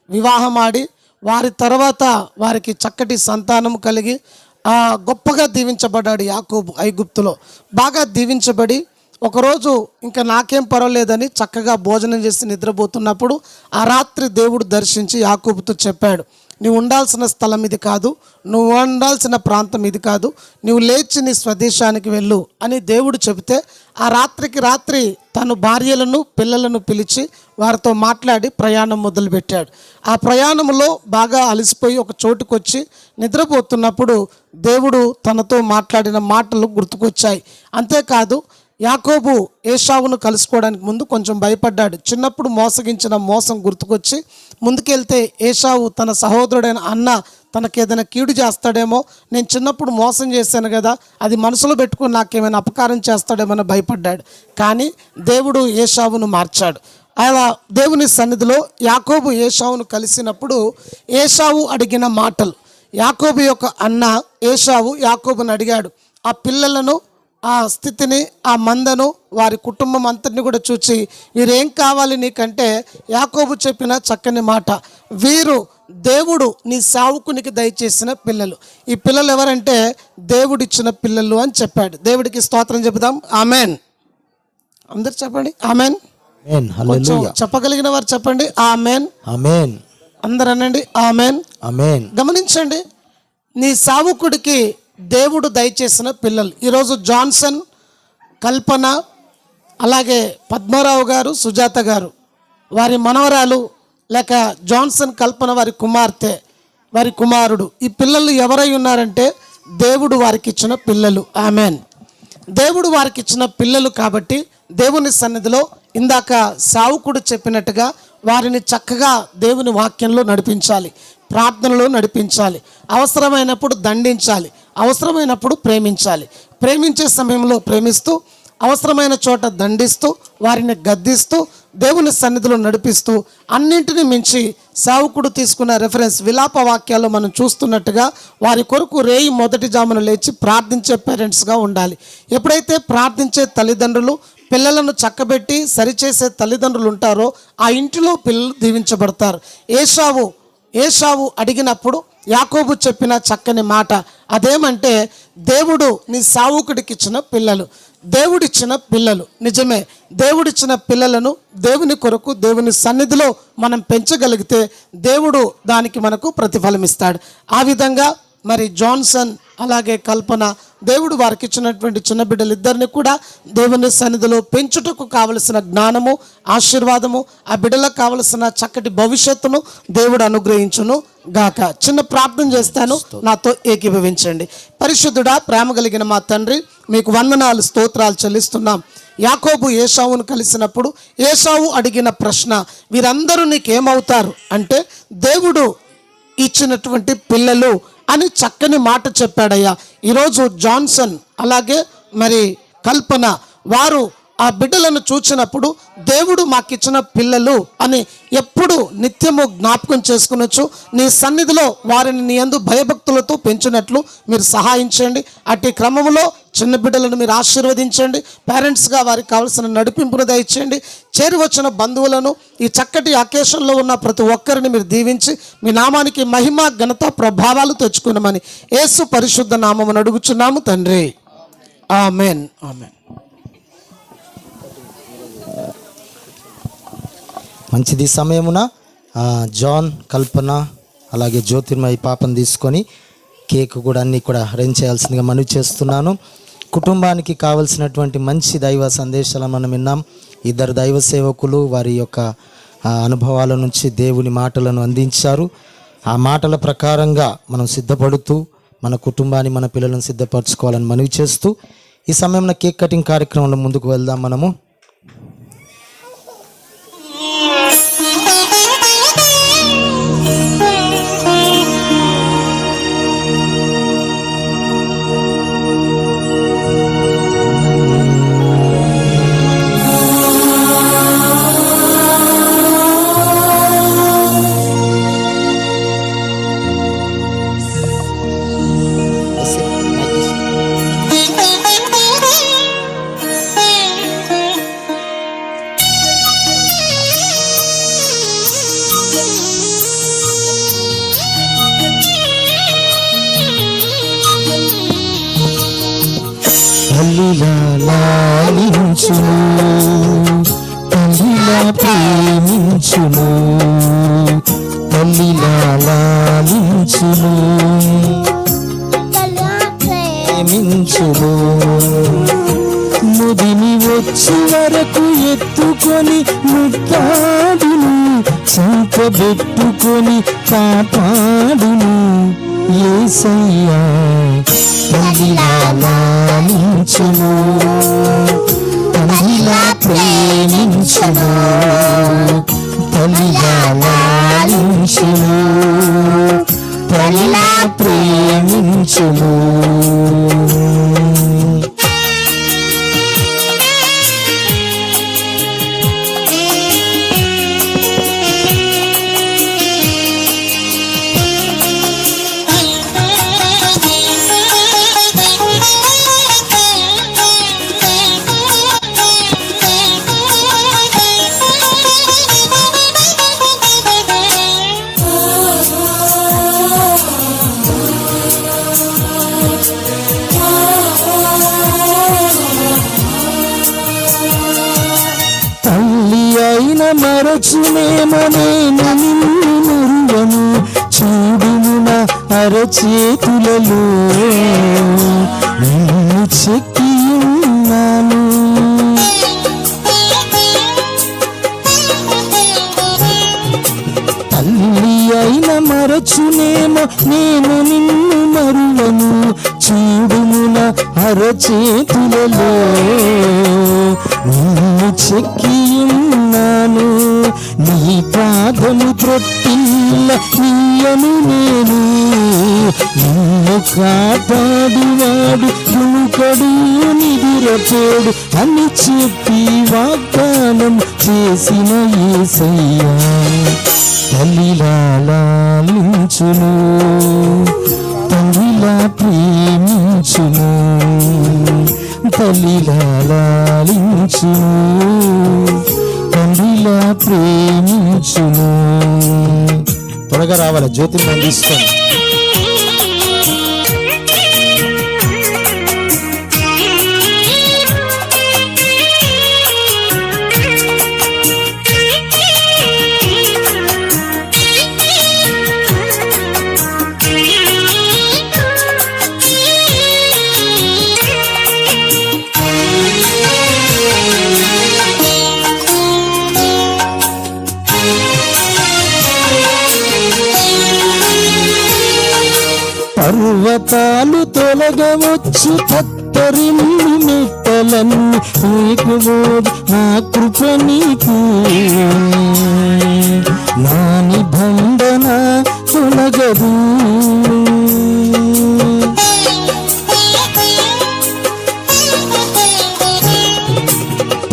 వివాహమాడి వారి తర్వాత వారికి చక్కటి సంతానం కలిగి గొప్పగా దీవించబడ్డాడు యాకోబు. ఐగుప్తులో బాగా దీవించబడి ఒకరోజు ఇంకా నాకేం పర్వాలేదని చక్కగా భోజనం చేసి నిద్రపోతున్నప్పుడు ఆ రాత్రి దేవుడు దర్శించి యాకోబుతో చెప్పాడు, నువ్వు ఉండాల్సిన స్థలం ఇది కాదు, నువ్వు ఉండాల్సిన ప్రాంతం ఇది కాదు, నువ్వు లేచి నీ స్వదేశానికి వెళ్ళు అని దేవుడు చెబితే ఆ రాత్రికి రాత్రి తను భార్యలను, పిల్లలను పిలిచి వారితో మాట్లాడి ప్రయాణం మొదలుపెట్టాడు. ఆ ప్రయాణంలో బాగా అలసిపోయి ఒక చోటుకు వచ్చి నిద్రపోతున్నప్పుడు దేవుడు తనతో మాట్లాడిన మాటలు గుర్తుకొచ్చాయి. అంతేకాదు యాకోబు ఏశావును కలుసుకోవడానికి ముందు కొంచెం భయపడ్డాడు. చిన్నప్పుడు మోసగించిన మోసం గుర్తుకొచ్చి ముందుకెళ్తే ఏశావు తన సహోదరుడైన అన్న తనకేదైనా కీడు చేస్తాడేమో, నేను చిన్నప్పుడు మోసం చేశాను కదా, అది మనసులో పెట్టుకుని నాకేమైనా అపకారం చేస్తాడేమో భయపడ్డాడు. కానీ దేవుడు ఏశావును మార్చాడు. అలా దేవుని సన్నిధిలో యాకోబు ఏశావును కలిసినప్పుడు ఏశావు అడిగిన మాటలు, యాకోబు యొక్క అన్న ఏశావు యాకోబుని అడిగాడు, ఆ పిల్లలను ఆ స్థితిని, ఆ మందను, వారి కుటుంబం అంతటిని కూడా చూచి వీరేం కావాలి నీకంటే యాకోబు చెప్పిన చక్కని మాట, వీరు దేవుడు నీ సావుకునికి దయచేసిన పిల్లలు. ఈ పిల్లలు ఎవరంటే దేవుడిచ్చిన పిల్లలు అని చెప్పాడు. దేవుడికి స్తోత్రం చెబుదాం. ఆమెన్. అందరు చెప్పండి ఆమెన్. ఆమేన్. కొంచెం హల్లెలూయా. చెప్పగలిగిన వారు చెప్పండి ఆమెన్. ఆమేన్. అందరు అనండి ఆమెన్. ఆమేన్. గమనించండి, నీ సావుకుడికి దేవుడు దయచేసిన పిల్లలు. ఈరోజు జాన్సన్, కల్పన, అలాగే పద్మారావు గారు, సుజాత గారు, వారి మనవరాలు, లేక జాన్సన్, కల్పన వారి కుమార్తె, వారి కుమారుడు, ఈ పిల్లలు ఎవరై ఉన్నారంటే దేవుడు వారికి ఇచ్చిన పిల్లలు. ఆమెన్. దేవుడు వారికి ఇచ్చిన పిల్లలు కాబట్టి దేవుని సన్నిధిలో ఇందాక సావుకుడు చెప్పినట్టుగా వారిని చక్కగా దేవుని వాక్యంలో నడిపించాలి, ప్రార్థనలో నడిపించాలి, అవసరమైనప్పుడు దండించాలి, అవసరమైనప్పుడు ప్రేమించాలి. ప్రేమించే సమయంలో ప్రేమిస్తూ, అవసరమైన చోట దండిస్తూ, వారిని గద్దిస్తూ, దేవుని సన్నిధిలో నడిపిస్తూ, అన్నింటిని మించి సావుకుడు తీసుకున్న రెఫరెన్స్ విలాప వాక్యాల్లో మనం చూస్తున్నట్టుగా వారి కొరకు రేయి మొదటి జామున లేచి ప్రార్థించే పేరెంట్స్గా ఉండాలి. ఎప్పుడైతే ప్రార్థించే తల్లిదండ్రులు పిల్లలను చక్కబెట్టి సరిచేసే తల్లిదండ్రులు ఉంటారో ఆ ఇంటిలో పిల్లలు దీవించబడతారు. ఏశావు అడిగినప్పుడు యాకోబు చెప్పిన చక్కని మాట అదేమంటే, దేవుడు నీ సావుకుడికి ఇచ్చిన పిల్లలు, దేవుడిచ్చిన పిల్లలు. నిజమే, దేవుడిచ్చిన పిల్లలను దేవుని కొరకు దేవుని సన్నిధిలో మనం పెంచగలిగితే దేవుడు దానికి మనకు ప్రతిఫలం ఇస్తాడు. ఆ విధంగా మరి జాన్సన్ అలాగే కల్పన, దేవుడు వారికి ఇచ్చినటువంటి చిన్న బిడ్డలిద్దరిని కూడా దేవుని సన్నిధిలో పెంచుటకు కావలసిన జ్ఞానము, ఆశీర్వాదము, ఆ బిడ్డలకు కావలసిన చక్కటి భవిష్యత్తును దేవుడు అనుగ్రహించును గాక. చిన్న ప్రార్థన చేస్తాను, నాతో ఏకీభవించండి. పరిశుద్ధుడా, ప్రేమ కలిగిన మా తండ్రి, మీకు వందనాలు, స్తోత్రాలు చెల్లిస్తున్నాం. యాకోబు ఏశావును కలిసినప్పుడు ఏశావు అడిగిన ప్రశ్న, వీరందరూ నీకేమవుతారు అంటే దేవుడు ఇచ్చినటువంటి పిల్లలు అని చక్కని మాట చెప్పాడయ్యా. ఈరోజు జాన్సన్ అలాగే మరి కల్పన వారు ఆ బిడ్డలను చూచినప్పుడు దేవుడు మాకిచ్చిన పిల్లలు అని ఎప్పుడు నిత్యము జ్ఞాపకం చేసుకునొచ్చు. నీ సన్నిధిలో వారిని నీ యందు భయభక్తులతో పెంచినట్లు మీరు సహాయం చేయండి. అట్టి క్రమంలో చిన్న బిడ్డలను మీరు ఆశీర్వదించండి. పేరెంట్స్గా వారికి కావాల్సిన నడిపింపును దయచేయండి. చేరి వచ్చిన బంధువులను, ఈ చక్కటి అకేషన్లో ఉన్న ప్రతి ఒక్కరిని మీరు దీవించి మీ నామానికి మహిమ, ఘనత, ప్రభావాలు తెచ్చుకున్నామని యేసు పరిశుద్ధ నామమును అడుగుచున్నాము తండ్రి. ఆమెన్. ఆమెన్. మంచిది. సమయమున జాన్, కల్పన అలాగే జ్యోతిర్మయి పాపను తీసుకొని కేక్ కూడా అన్నీ కూడా అరేంజ్ చేయాల్సిందిగా మనవి చేస్తున్నాను. కుటుంబానికి కావలసినటువంటి మంచి దైవ సందేశాలను మనం విన్నాం. ఇద్దరు దైవ సేవకులు వారి యొక్క అనుభవాల నుంచి దేవుని మాటలను అందించారు. ఆ మాటల ప్రకారంగా మనం సిద్ధపడుతూ మన కుటుంబాన్ని, మన పిల్లలను సిద్ధపరచుకోవాలని మనవి చేస్తూ ఈ సమయంలో కేక్ కటింగ్ కార్యక్రమంలో ముందుకు వెళ్దాం. మనము లాలించును, తల్లిలా ప్రేమించును, తల్లిలా లాలించును, ప్రేమించును. ముదిని వచ్చి వరకు ఎత్తుకొని ముట్టాడును, చంపబెట్టుకొని కాపాడును యేసయ్యా. తల్లిలా లాలించును, తల్లిలా ప్రేమించును, తల్లిలా లాలించును, తల్లిలా ప్రేమించును. మరచునేమో నేను నిన్ను మరువను, చూడుము నా అరచేతులలో నిన్ను చెక్కి ఉన్నాను. తల్లి అయిన మరచునేమో నేను నిన్ను మరువను, చూడుము నా అరచేతులలో నిన్ను చెక్కి ఉన్నాను. నీ పాదము త్రొట్టిల్ల నీయను నేను, నిన్ను కాపాడువాడు కునుకడు నిదురపోడు అని చెప్పి వాగ్దానం చేసిన యేసయ్యా తల్లిలా లాలించును, తల్లిలా ప్రేమించును, తల్లిలా లాలించును, తల్లిలా ప్రేమించును. త్వరగా రావాలి, జ్యోతిర్మయం తీసుకోండి. పర్వతాలు తొలగవచ్చు, పత్తరిల్లు మెట్టలన్నీ నీకుబోదు, నా కృప నీకు, నా నిబంధన తొలగదు.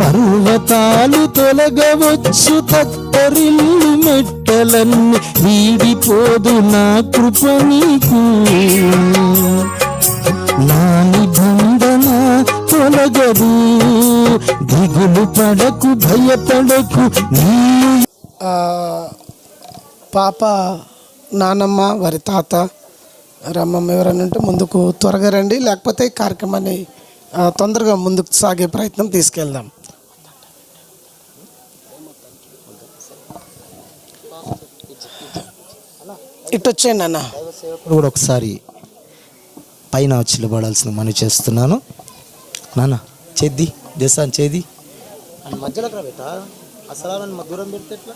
పర్వతాలు తొలగవచ్చు, తత్తరిల్లు మెట్టలన్నీ వీడిపోదు, నా కృప నీకు, నా నిబంధన తొలగదు. దిగులు పడకు, భయపడకు, పాప నానమ్మ వారి తాత రమ్మమ్మ ఎవరైనా ఉంటే ముందుకు త్వరగా రండి, లేకపోతే ఈ కార్యక్రమాన్ని తొందరగా ముందుకు సాగే ప్రయత్నం తీసుకెళ్దాం. ఇటు వచ్చేయండి అన్న. కూడా ఒకసారి పైన వచ్చి నిలబడాల్సిన మనవి చేస్తున్నాను. నాన్న చేద్ది దేశాన్ని చేది మధ్యలో బేటా, అసలు దూరం పెడితే ఎట్లా?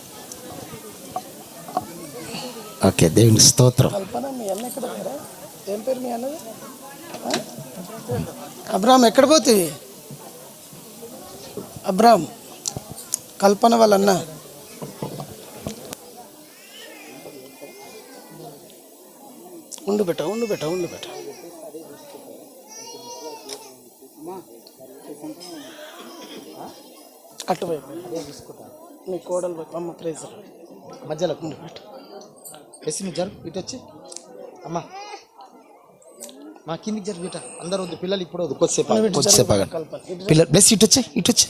ఓకే, దేవుని స్తోత్రం. ఏం పేరు మీ అన్నది? అబ్రామ్ ఎక్కడ పోతుంది? అబ్రామ్ కల్పన వాళ్ళన్న. ఉండు బెట అటువైపు మీ కోడలు వైపు అమ్మ ప్రేజర్ మధ్యలో ఎస్సి జరు ఇటు వచ్చి అమ్మా మా కిందికి జరు బిట, అందరూ వద్దు, పిల్లలు ఇప్పుడు వద్దు, కొద్దిసేపు పిల్లలు ప్లస్ ఇటు వచ్చి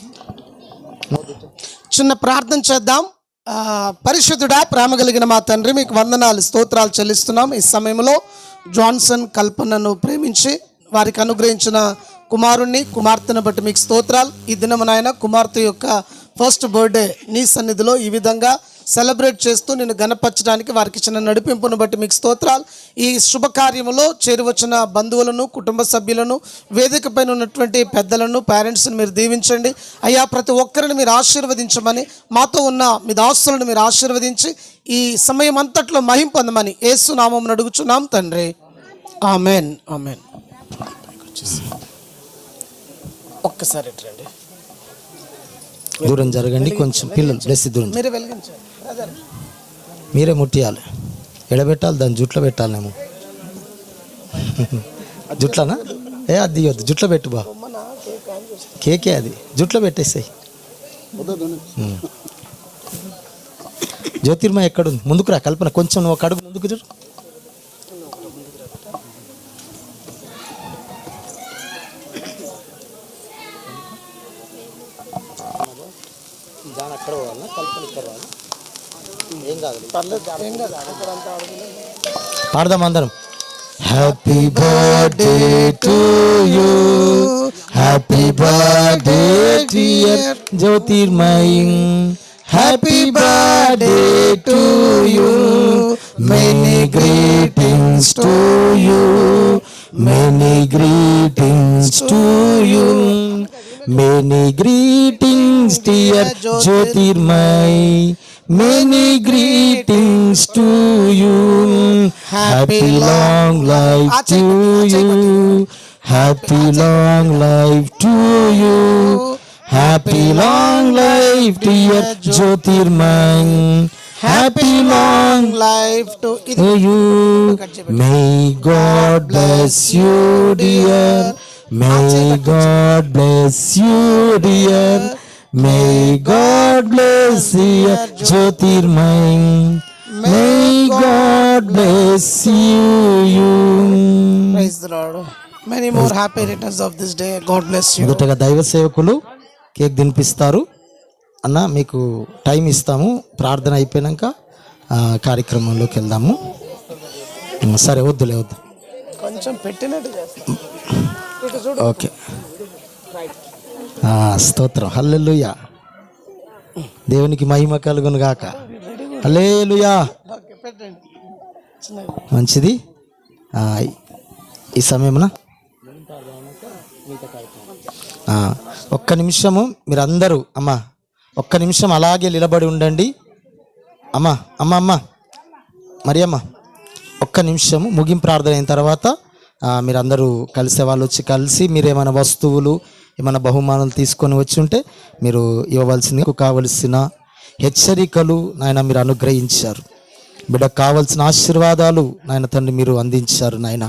చిన్న ప్రార్థన చేద్దాం. పరిశుద్ధుడా, ప్రేమ కలిగిన మా తండ్రి, మీకు వందనాలు స్తోత్రాలు చెల్లిస్తున్నాం. ఈ సమయంలో జాన్సన్ కల్పనను ప్రేమించి వారికి అనుగ్రహించిన కుమారుణ్ణి కుమార్తెను బట్టి మీకు స్తోత్రాలు. ఈ దినము నాయన కుమార్తె యొక్క ఫస్ట్ బర్త్డే నీ సన్నిధిలో ఈ విధంగా సెలబ్రేట్ చేస్తూ నేను గణపరచడానికి వారికి ఇచ్చిన నడిపింపును బట్టి మీకు స్తోత్రాలు. ఈ శుభకార్యములో చేరువచ్చిన బంధువులను, కుటుంబ సభ్యులను, వేదిక పైన ఉన్నటువంటి పెద్దలను, పేరెంట్స్ని మీరు దీవించండి అయ్యా. ప్రతి ఒక్కరిని మీరు ఆశీర్వదించమని, మాతో ఉన్న మీ దాసులను మీరు ఆశీర్వదించి ఈ సమయం అంతట్లో మహిమ పొందమని యేసు నామమున అడుగుచున్నాం తండ్రి, ఆమెన్ ఆమెన్. ఒక్కసారి రండి, దూరం జరగండి కొంచెం, పిల్లలు ప్లస్ దూరం మీరే వెలిగించండి. మీరే ముట్టియాలి, ఎడబెట్టాలి, దాన్ని జుట్లో పెట్టాలేమో. జుట్లనా? అది తీయొద్దు, జుట్లో పెట్టు బా, కేకే అది జుట్లో పెట్టేసాయి. జ్యోతిర్మయ ఎక్కడుంది? ముందుకు రా కల్పన, కొంచెం నువ్వు ఒక అడుగు ముందుకు జరు. అక్కడ పోవాలన్నా కల్పన ఇక్కడ రావాలి, ఏం కాదు, పాడదాం అందరం. Happy birthday to you, happy birthday dear Jyotirmayi, happy birthday to you, many greetings to you, many greetings to you, many greetings dear Jyotirmay, many greetings to you, happy long life to you, happy long life to you, happy long life dear Jyotirmay, happy long life to you. May God bless you, dear. May God bless you, dear. May God bless you, Jyotirmay. May God bless you. Praise the Lord. Many more happy returns of this day. God bless you. మొదటగా దైవ సేవకులు cake తినిపిస్తారు. అన్న మీకు time ఇస్తాము, ప్రార్థన అయిపోయాక కార్యక్రమంలోకి వెళ్దాము. సరే, వద్దు. కొంచెం పెట్టినట్టు చేస్తాం. ఓకే, స్తోత్రం. హల్లెలూయా, దేవునికి మహిమ కలుగును గాక. హల్లెలూయా. మంచిది. ఈ సమయమున ఒక్క నిమిషము మీరందరూ అమ్మా, ఒక్క నిమిషం అలాగే నిలబడి ఉండండి. అమ్మ మరి అమ్మ, ఒక్క నిమిషము ముగింపు ప్రార్థన అయిన తర్వాత మీరందరూ కలిసే వాళ్ళు వచ్చి కలిసి మీరు ఏమైనా వస్తువులు ఏమైనా బహుమానాలు తీసుకొని వచ్చి ఉంటే మీరు ఇవ్వవలసింది. కావలసిన హెచ్చరికలు నాయన మీరు అనుగ్రహించారు. బిడ్డకు కావలసిన ఆశీర్వాదాలు నాయన తండ్రి మీరు అందించారు. నాయన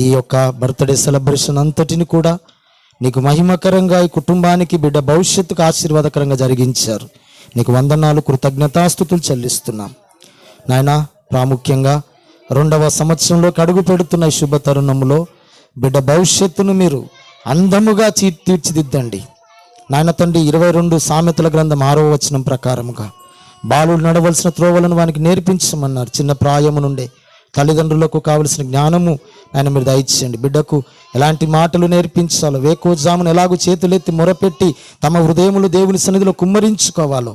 ఈ యొక్క బర్త్డే సెలబ్రేషన్ అంతటిని కూడా నీకు మహిమకరంగా ఈ కుటుంబానికి బిడ్డ భవిష్యత్తుకు ఆశీర్వాదకరంగా జరిగించారు. నీకు వందనాలు, కృతజ్ఞతాస్తుతులు చెల్లిస్తున్నాం నాయన. ప్రాముఖ్యంగా 2వ సంవత్సరంలోకి అడుగు పెడుతున్న ఈ శుభ తరుణంలో బిడ్డ భవిష్యత్తును మీరు అందముగా తీర్చిదిద్దండి నాయన తండ్రి. 22 సామెతల గ్రంథం 6వ వచనం ప్రకారముగా బాలుడు నడవలసిన త్రోవలను వానికి నేర్పించమన్నారు. చిన్న ప్రాయము నుండే తల్లిదండ్రులకు కావలసిన జ్ఞానము ఆయన మీరు దయచేయండి. బిడ్డకు ఎలాంటి మాటలు నేర్పించాలో, వేకోజామును ఎలాగో చేతులెత్తి మొరపెట్టి తమ హృదయములు దేవుని సన్నిధిలో కుమ్మరించుకోవాలో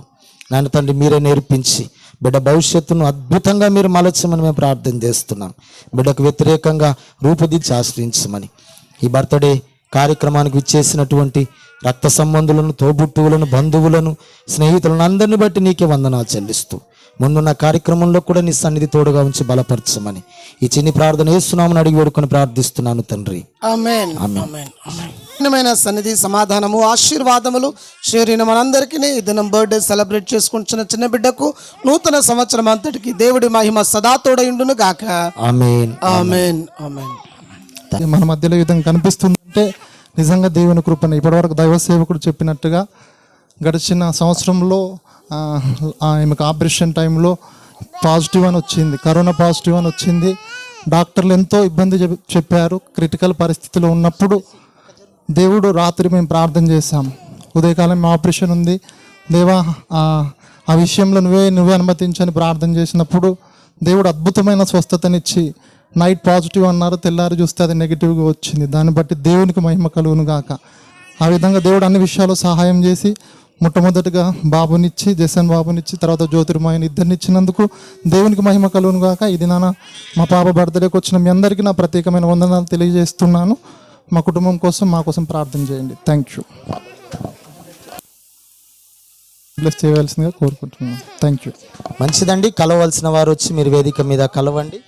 నాయన తండ్రి మీరే నేర్పించి బిడ్డ భవిష్యత్తును అద్భుతంగా మీరు మలచమని మేము ప్రార్థన చేస్తున్నాం. బిడ్డకు వ్యతిరేకంగా రూపుదిద్ది ఆశ్రయించమని ఈ బర్త్డే కార్యక్రమానికి విచ్చేసినటువంటి రక్త సంబంధులను, తోబుట్టువులను, బంధువులను, స్నేహితులను అందరిని బట్టి నీకే వందనాలు చెల్లిస్తూ ముందున్న కార్యక్రమంలో కూడా నీ సన్నిధి తోడుగా ఉంచి బలపరచమని ఈ చిన్ని ప్రార్థన యేసునామమున అడిగి వేడుకొని ప్రార్థిస్తున్నాను తండ్రి. ఆమేన్. ఆమేన్. ఆమేన్. సన్నిధి సమాధానము ఆశీర్వాదములు చేరిన మనందరికీ ఈ దినం బర్త్డే సెలబ్రేట్ చేసుకుంటున్న చిన్న బిడ్డకు నూతన సంవత్సరం అంతటికి దేవుడి మహిమ సదా తోడైండును గాక. ఆమేన్. ఆమేన్. ఆమేన్. మన మధ్యలో ఈ విధంగా కనిపిస్తుందంటే నిజంగా దేవుని కృపను. ఇప్పటివరకు దైవ సేవకుడు చెప్పినట్టుగా గడిచిన సంవత్సరంలో ఆమెకు ఆపరేషన్ టైంలో పాజిటివ్ అని వచ్చింది, కరోనా పాజిటివ్ అని వచ్చింది. డాక్టర్లు ఎంతో ఇబ్బంది చెప్పారు. క్రిటికల్ పరిస్థితిలో ఉన్నప్పుడు దేవుడు రాత్రి మేము ప్రార్థన చేశాం. ఉదయకాలం ఆపరేషన్ ఉంది దేవా, ఆ విషయంలో నువ్వే అనుమతించని ప్రార్థన చేసినప్పుడు దేవుడు అద్భుతమైన స్వస్థతనిచ్చి నైట్ పాజిటివ్ అన్నారు, తెల్లారి చూస్తే అది నెగిటివ్గా వచ్చింది. దాన్ని బట్టి దేవునికి మహిమ కలుగును గాక. ఆ విధంగా దేవుడు అన్ని విషయాలు సహాయం చేసి మొట్టమొదటిగా బాబునిచ్చి, జసన్ బాబునిచ్చి, తర్వాత జ్యోతిర్మయని ఇద్దరిని ఇచ్చినందుకు దేవునికి మహిమ కలుగును గాక. ఇది మా పాప బర్త్డేకి వచ్చిన మీ అందరికీ నా ప్రత్యేకమైన వందనాలు తెలియజేస్తున్నాను. మా కుటుంబం కోసం, మా కోసం ప్రార్థన చేయండి. Thank you. బ్లెస్ చేయవలసిందిగా కోరుకుంటున్నాను. Thank you. మంచిదండి. కలవలసిన వారు వచ్చి మీరు వేదిక మీద కలవండి.